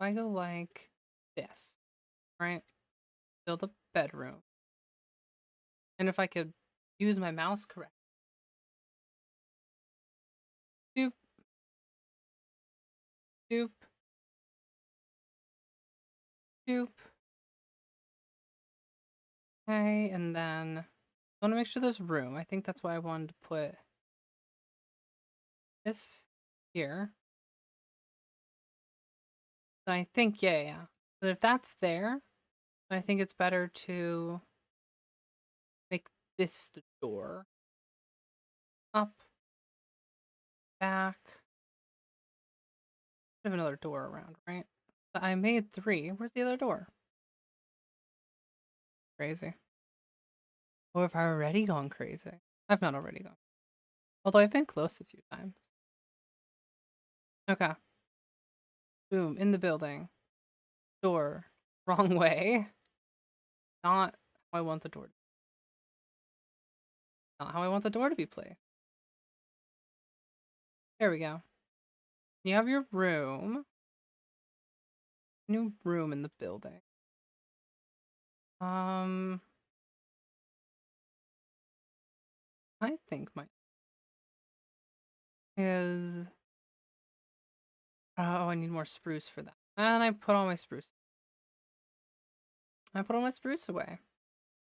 I go like this, right? Build a bedroom. And if I could use my mouse correct. Doop. Doop. Doop. Okay, and then I want to make sure there's room. I think that's why I wanted to put this here. And I think, yeah. But if that's there, then I think it's better to make this the door. Up. Back. have another door around, right? I made 3. Where's the other door? Crazy. Or have I already gone crazy? I've not already gone. Although I've been close a few times. Okay. Boom, in the building. Door. Wrong way. Not how I want the door. Not how I want the door to be placed. There we go. You have your room. New room in the building. I think my is oh, I need more spruce for that. And I put all my spruce. I put all my spruce away.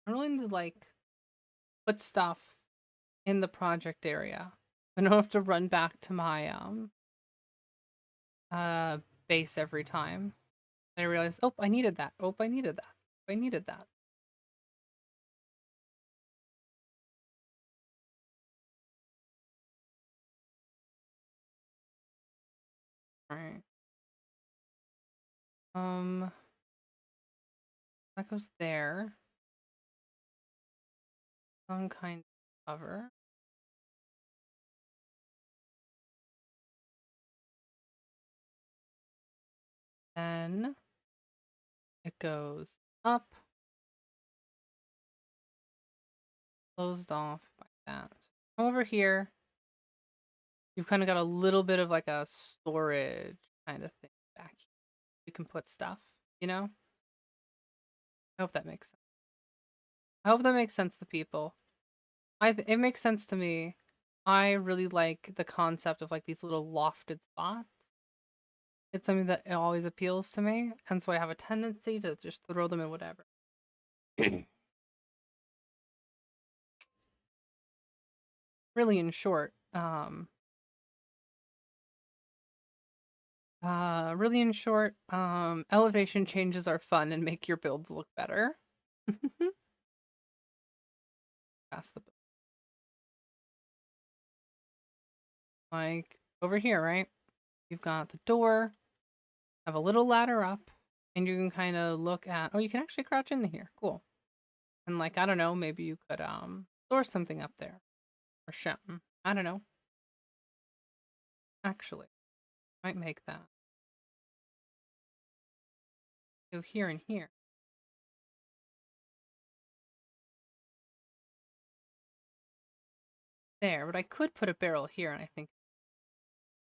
I really need to like put stuff in the project area. I don't have to run back to my base every time. And I realized, oh, I needed that. Oh, I needed that. I needed that. All right. That goes there. Some kind of cover. Then it goes up, closed off by that. Come over here. You've kind of got a little bit of like a storage kind of thing back here. You can put stuff, you know? I hope that makes sense. I hope that makes sense to people. It makes sense to me. I really like the concept of like these little lofted spots. It's something that it always appeals to me, and so I have a tendency to just throw them in whatever. Really, in short, elevation changes are fun and make your builds look better. Pass the like over here, right? You've got the door, have a little ladder up, and you can kind of look at. Oh, you can actually crouch into here. Cool. And like I don't know, maybe you could store something up there or something. I don't know. Actually, might make that. Go here and here. There, but I could put a barrel here, and I think.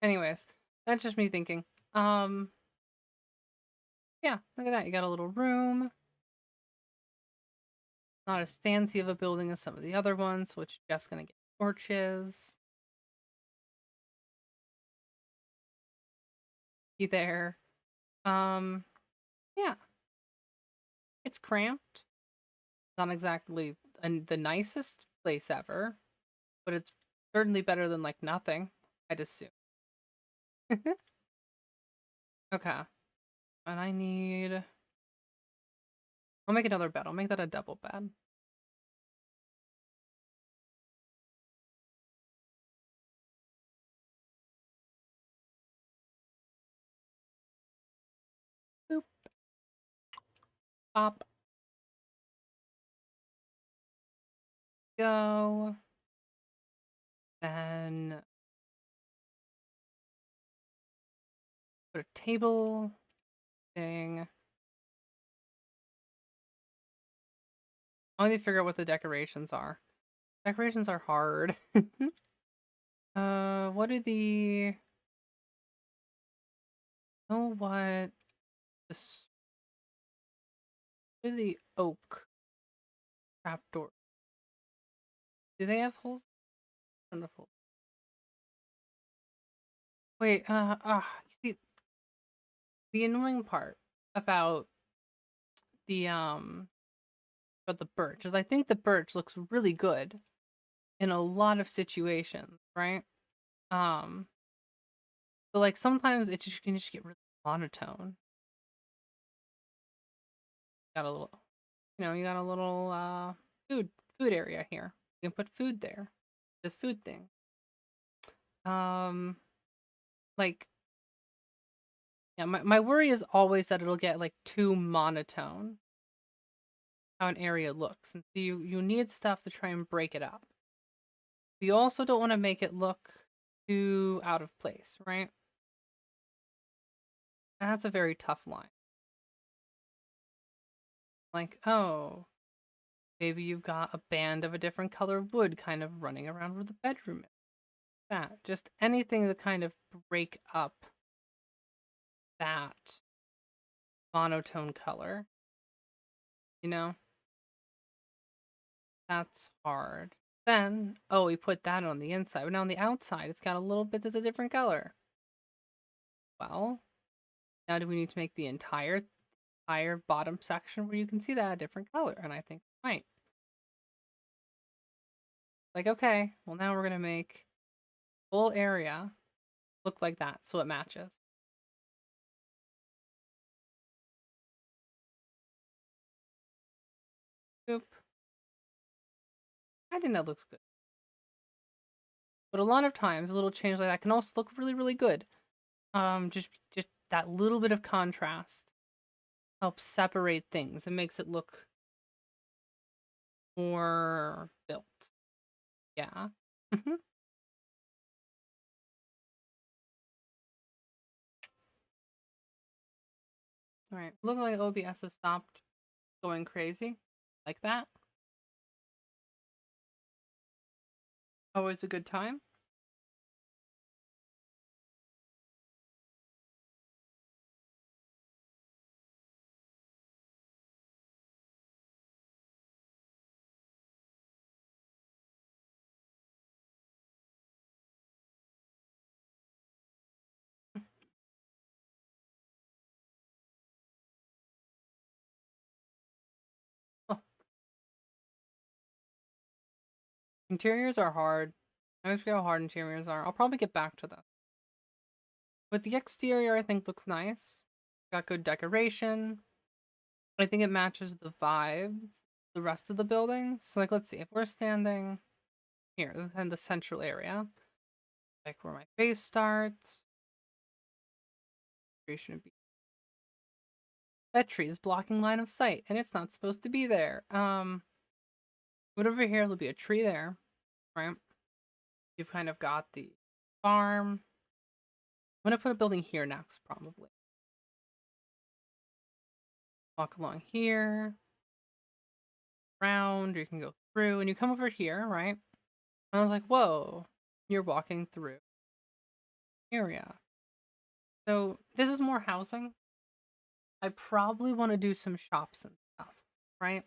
Anyways, that's just me thinking. Yeah, look at that. You got a little room. Not as fancy of a building as some of the other ones, so it's just gonna get torches. Be there. Yeah. It's cramped. Not exactly the nicest place ever, but it's certainly better than like nothing, I'd assume. Okay. And I need I'll make another bed. I'll make that a double bed. Boop. Pop. Go. Then put a table thing. I need to figure out what the decorations are. Decorations are hard. What are the oh what this what are the oak trapdoor? Do they have holes? Wonderful. Wait, you see, the annoying part about the about the birch is I think the birch looks really good in a lot of situations, right? Um, but like sometimes it just can just get really monotone. Got a little, you got a little food area here. You can put food there. This food thing. Um, like Yeah, my worry is always that it'll get like too monotone how an area looks. And so you need stuff to try and break it up. You also don't want to make it look too out of place, right? And that's a very tough line. Like, oh, maybe you've got a band of a different color wood kind of running around where the bedroom is. That. Just anything to kind of break up that monotone color. You know? That's hard. Then, oh, we put that on the inside. But now on the outside, it's got a little bit that's a different color. Well, now do we need to make the entire bottom section where you can see that a different color? And I think we might. Like, okay, well now we're gonna make full area look like that so it matches. Boop. I think that looks good. But a lot of times, a little change like that can also look really, really good. Just that little bit of contrast helps separate things and makes it look more built. Yeah. Mhm. All right. Look like OBS has stopped going crazy. Like that. Always a good time. Oh, interiors are hard. I always forget how hard interiors are. I'll probably get back to that. But the exterior, I think, looks nice. Got good decoration. I think it matches the vibes, the rest of the building. So, like, let's see. If we're standing here, this is in the central area, like where my face starts, tree shouldn't be. That tree is blocking line of sight, and it's not supposed to be there. But over here, there'll be a tree there, right? You've kind of got the farm. I'm gonna put a building here next, probably. Walk along here, around, or you can go through, and you come over here, right? And I was like, whoa, you're walking through area. So this is more housing. I probably want to do some shops and stuff, right?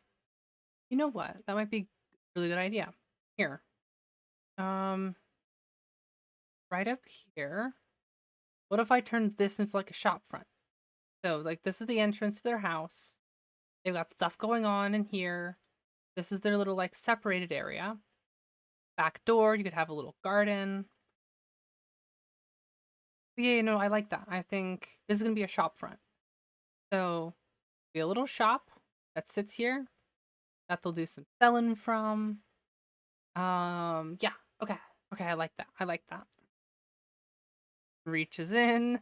You know what? That might be a really good idea. Here. Um, right up here. What if I turned this into like a shop front? So like this is the entrance to their house. They've got stuff going on in here. This is their little like separated area. Back door, you could have a little garden. But yeah, you know, I like that. I think this is gonna be a shop front. So be a little shop that sits here that they'll do some selling from. Yeah, okay. Okay, I like that. I like that. Reaches in.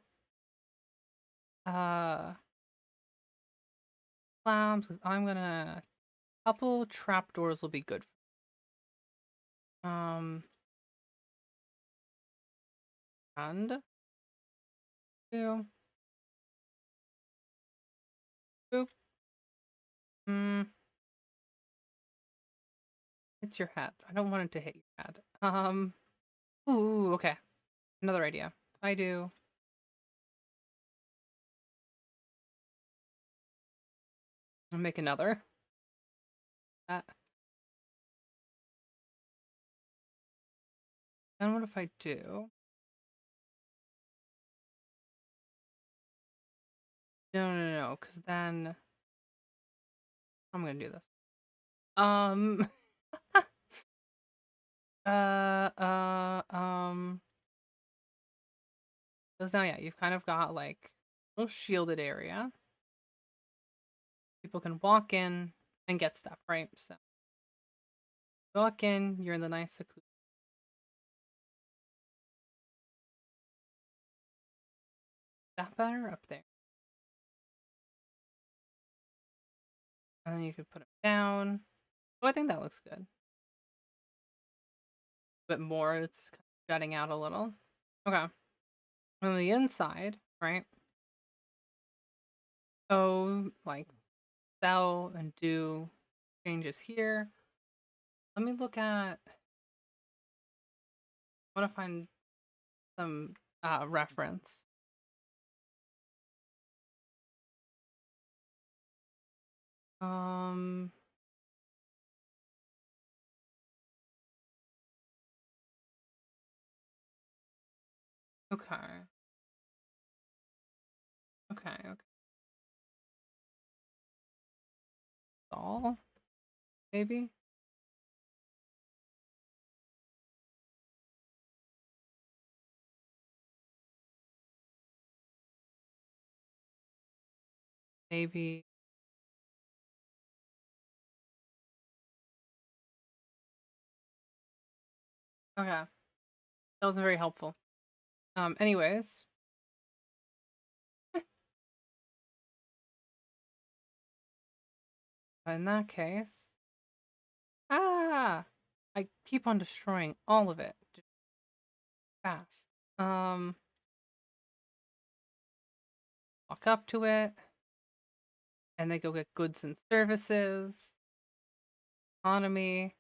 Slabs, because I'm gonna couple trapdoors will be good. And two. Boop. Hits your head. I don't want it to hit your head. Ooh, okay. Another idea. If I do I'll make another. Then what if I do? No, because then I'm gonna do this. Uh, uh, um, because now, yeah, you've kind of got like a little shielded area. People can walk in and get stuff, right? So, walk in, you're in the nice seclusion. that better? Up there. And then you could put them down. Oh, I think that looks good. But more, it's kind of jutting out a little. Okay. On the inside, right? So, like, sell and do changes here. Let me look at. I want to find some reference. Um. Okay. Okay. Okay. All maybe. Maybe. Okay. That wasn't very helpful. Anyways. In that case. Ah! I keep on destroying all of it. Just fast. Walk up to it. And they go get goods and services. Economy.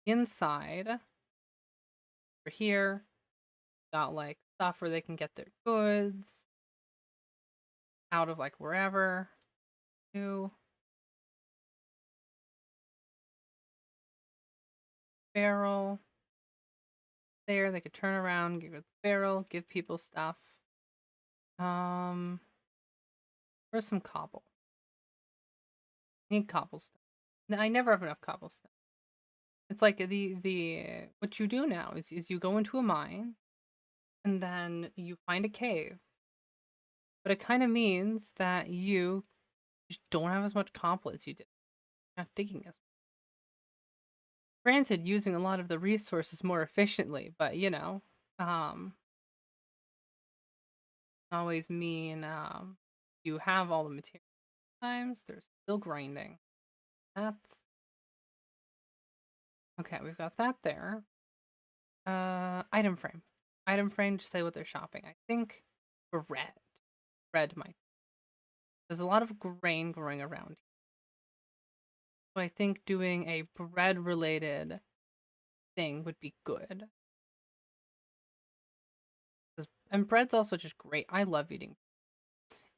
Inside. Over here. Got like stuff where they can get their goods. Out of like wherever. New. Barrel. There, they could turn around, give it the barrel, give people stuff. Where's some cobble? I need cobblestone. No, I never have enough cobblestone. It's like the what you do now is you go into a mine and then you find a cave. But it kind of means that you just don't have as much cobble as you did. You're not digging as much. Granted, using a lot of the resources more efficiently, but you know, always mean you have all the materials. Sometimes they're still grinding. That's okay. We've got that there. Item frame. Item frame to say what they're shopping. I think bread. Bread might. There's a lot of grain growing around. So I think doing a bread related thing would be good. And bread's also just great. I love eating.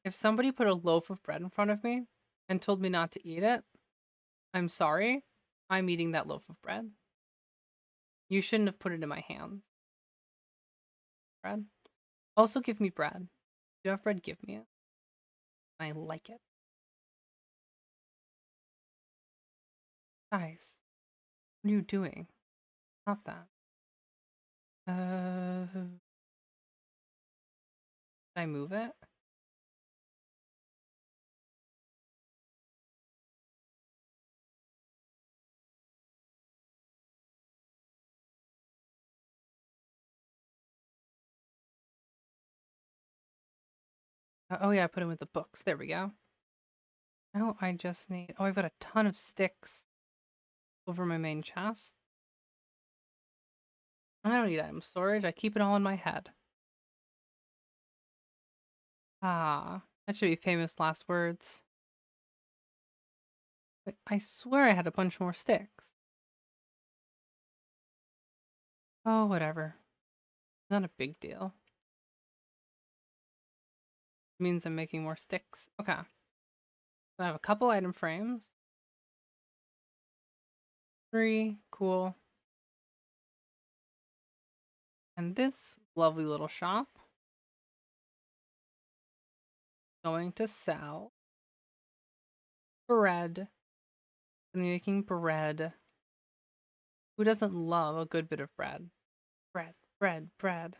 If somebody put a loaf of bread in front of me and told me not to eat it, I'm sorry. I'm eating that loaf of bread. You shouldn't have put it in my hands. Bread. Also give me bread. If you have bread, give me it. I like it. Guys, what are you doing? Not that. Did I move it? Oh yeah, I put it with the books. There we go. Now I just need. Oh, I've got a ton of sticks over my main chest. I don't need item storage. I keep it all in my head. Ah, that should be famous last words. I swear I had a bunch more sticks. Oh, whatever. Not a big deal. It means I'm making more sticks. Okay. I have a couple item frames. 3, cool. And this lovely little shop. Going to sell bread. I'm making bread. Who doesn't love a good bit of bread? Bread, bread, bread.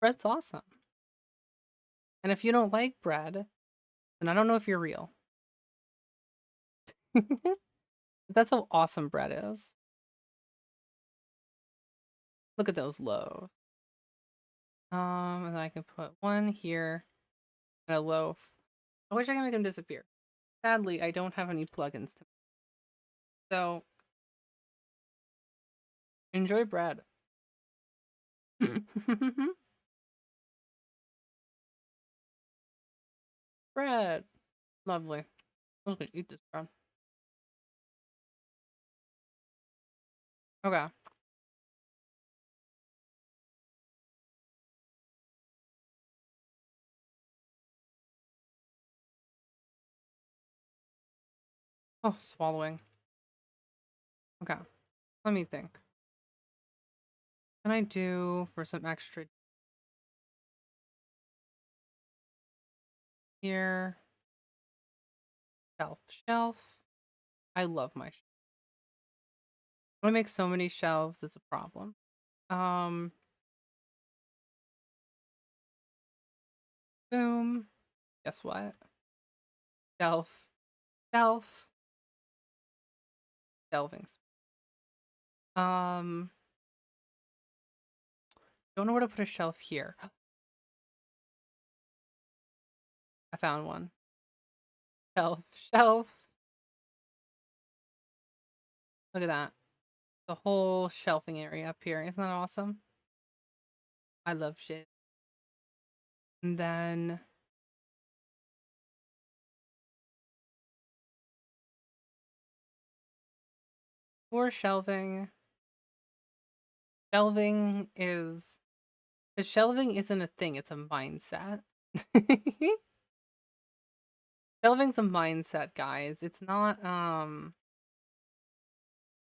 Bread's awesome. And if you don't like bread, then I don't know if you're real. That's how awesome bread is. Look at those loaves. And then I can put one here and a loaf. I wish I could make them disappear. Sadly, I don't have any plugins to. So enjoy bread. Bread. Lovely. I was gonna eat this bread. Okay. Oh, swallowing. Okay. Let me think. Can I do for some extra here? Shelf. I love my shelf. I want to make so many shelves, it's a problem. Boom. Guess what? Shelf. Shelf. Shelving. Don't know where to put a shelf here. I found one. Shelf. Shelf. Look at that. The whole shelving area up here. Isn't that awesome? I love shit. And then for shelving. Shelving is Because shelving isn't a thing, it's a mindset. Shelving's a mindset, guys. It's not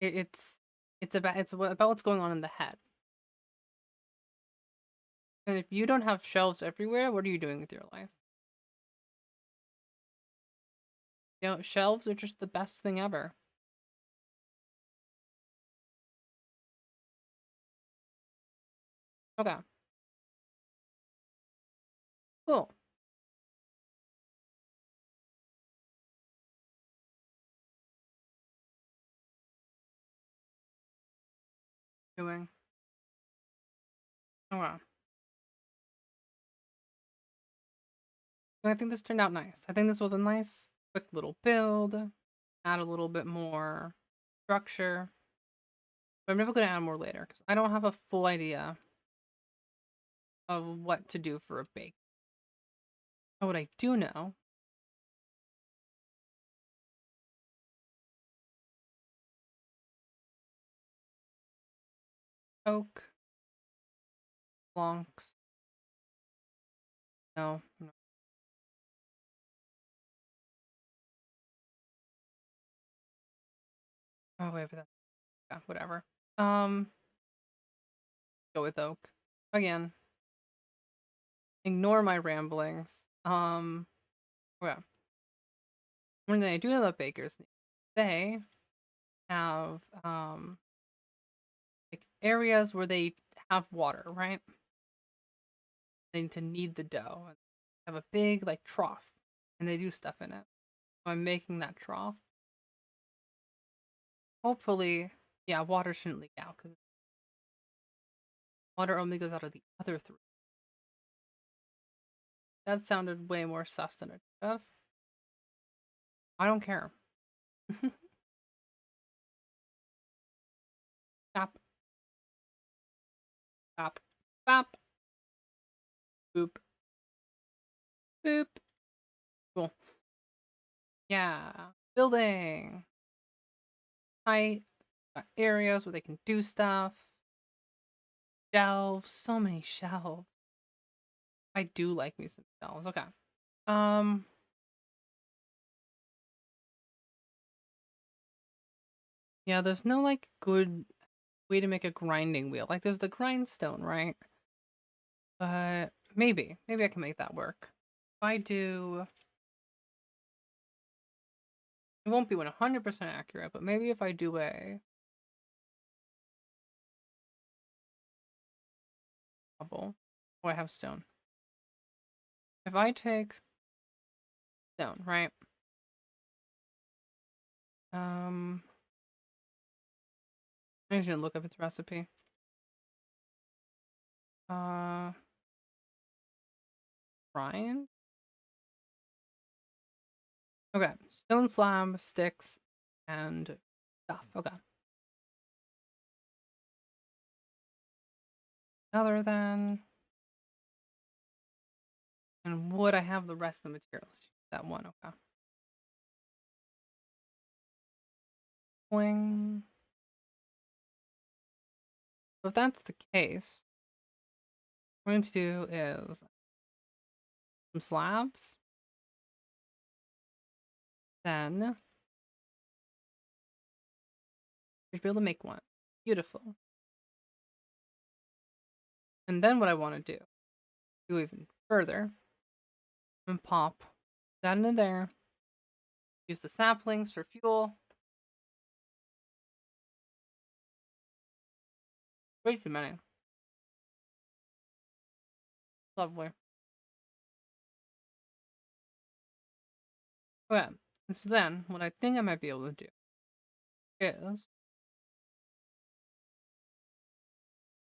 it's about what's going on in the head. And if you don't have shelves everywhere, what are you doing with your life? You know, shelves are just the best thing ever. Okay. Cool. Doing. Okay. I think this turned out nice. I think this was a nice, quick little build. Add a little bit more structure. But I'm never going to add more later because I don't have a full idea of what to do for a bake. But what I do know oak, planks. No, no. Oh wait, but that, yeah, whatever. Go with oak again. Ignore my ramblings. Yeah. One thing I do know about bakers, they have like areas where they have water, right? They need to knead the dough. Have a big like trough, and they do stuff in it. So I'm making that trough. Hopefully, yeah, water shouldn't leak out because water only goes out of the other three. That sounded way more sus than it should have. I don't care. Stop. Stop. Stop. Boop. Boop. Cool. Yeah. Building. Height. Areas where they can do stuff. Shelves. So many shelves. I do like me some shelves. Okay. Um. Yeah, there's no like good way to make a grinding wheel. Like there's the grindstone, right? But maybe I can make that work. If I do, it won't be 100% accurate, but maybe if I do a cobble, oh, I have stone. If I take stone, right? I'm just gonna look up its recipe. Grind? Okay. Stone slab, sticks, and stuff. Okay. Other than. And would I have the rest of the materials? That one, okay. Swing. So if that's the case, what I'm going to do is some slabs. Then we should be able to make one. Beautiful. And then what I want to do, go even further, and pop that into there. Use the saplings for fuel. Way too many. Lovely. Okay. And so then, what I think I might be able to do is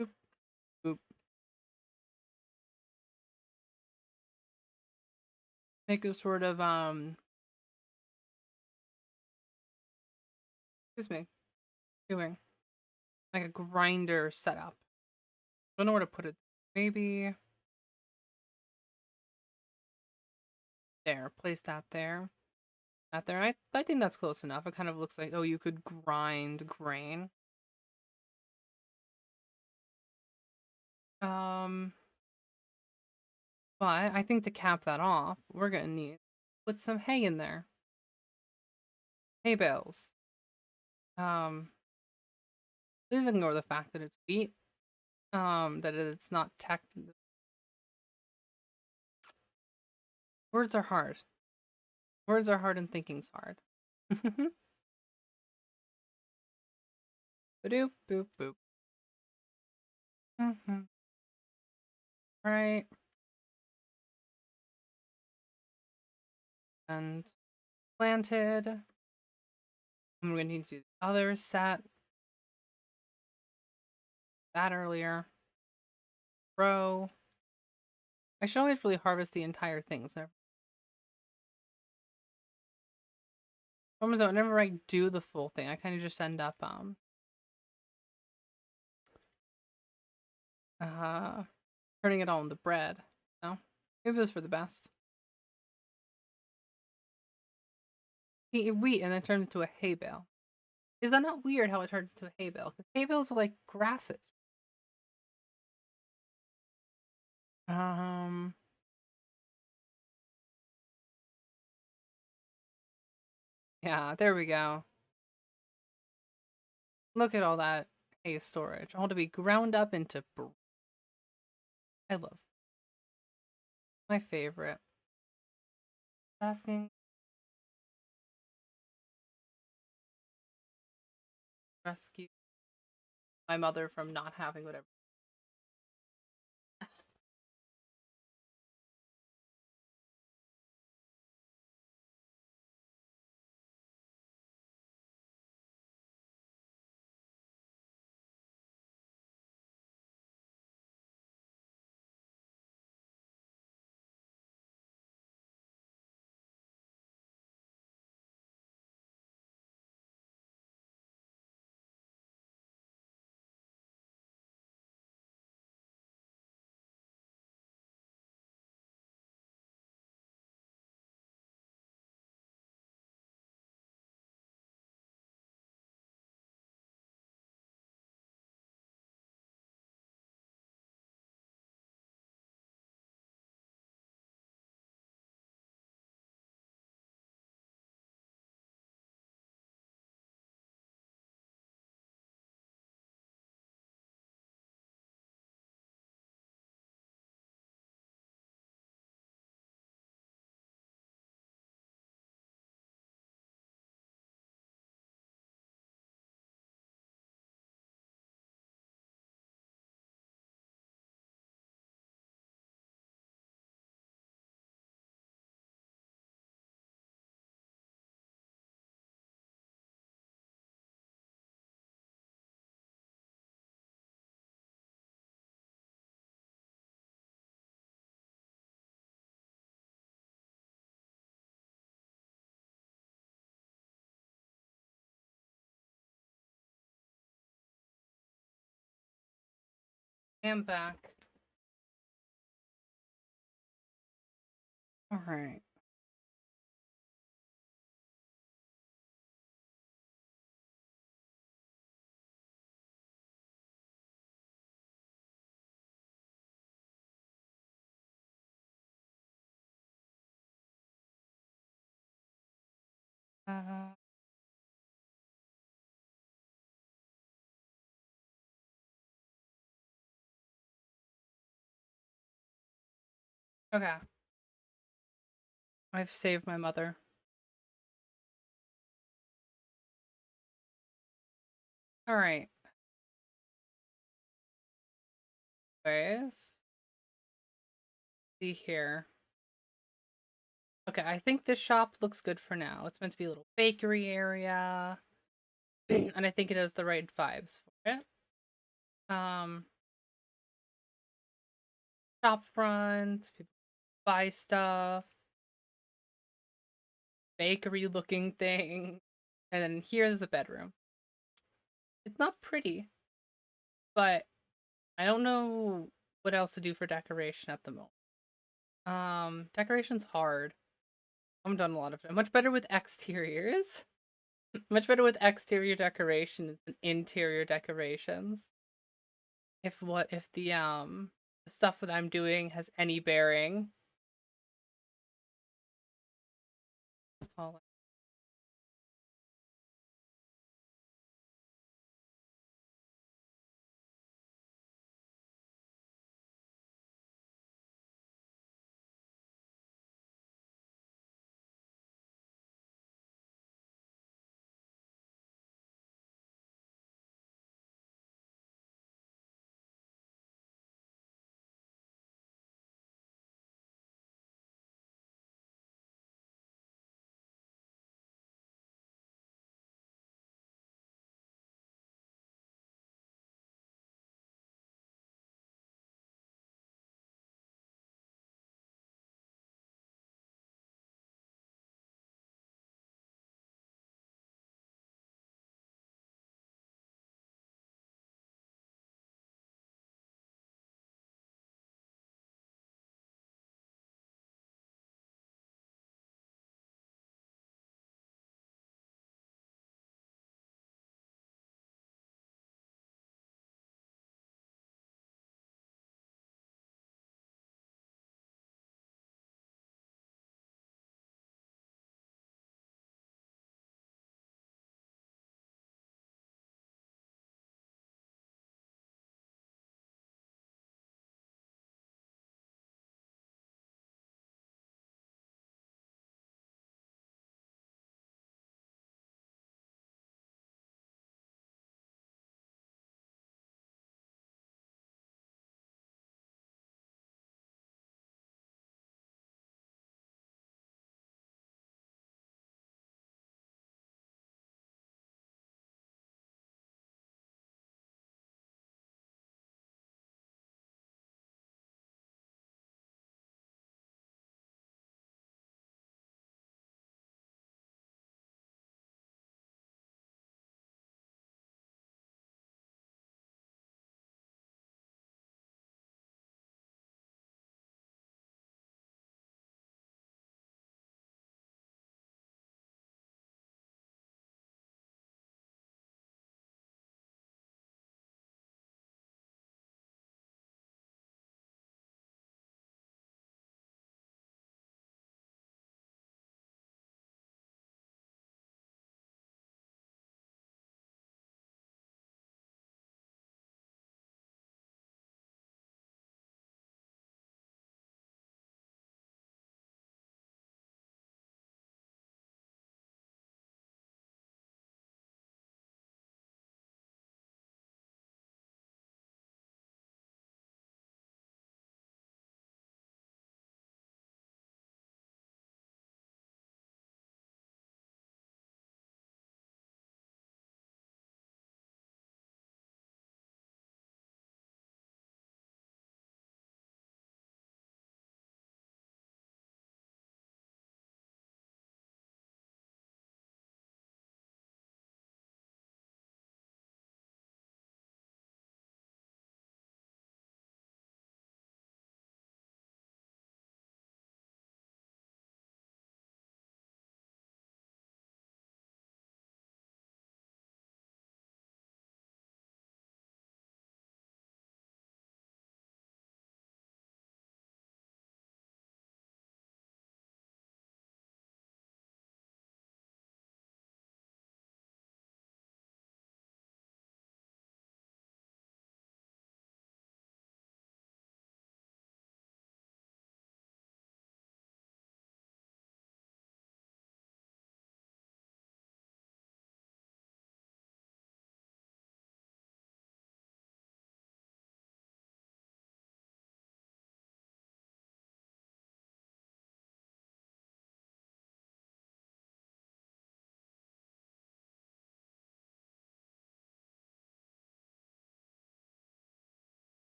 boop, boop. Make a sort of excuse me, doing like a grinder setup. Don't know where to put it. Maybe there. Place that there. That there. I think that's close enough. It kind of looks like, oh, you could grind grain. But I think to cap that off, we're gonna need put some hay in there. Hay bales. Please ignore the fact that it's wheat. That it's not tech. Words are hard. Words are hard and thinking's hard. Boop boop boop. Right. And planted. And we're gonna need to do the other set. That earlier. Row. I should always really harvest the entire thing. So whenever I do the full thing, I kind of just end up turning it all into bread. No, maybe it was for the best. Eat wheat and then turns into a hay bale. Is that not weird how it turns into a hay bale? Because hay bales are like grasses. Yeah, there we go. Look at all that hay storage, all to be ground up into. I love my favorite. Asking rescue my mother from not having whatever. am back. All right. Uh, okay. I've saved my mother. All right. Anyways, see here. Okay, I think this shop looks good for now. It's meant to be a little bakery area, and I think it has the right vibes for it. Shop front, people buy stuff, bakery looking thing, and then here's a bedroom. It's not pretty, but I don't know what else to do for decoration at the moment. Decoration's hard. I've done a lot of it. Much better with exteriors. Much better with exterior decorations than interior decorations. If the stuff that I'm doing has any bearing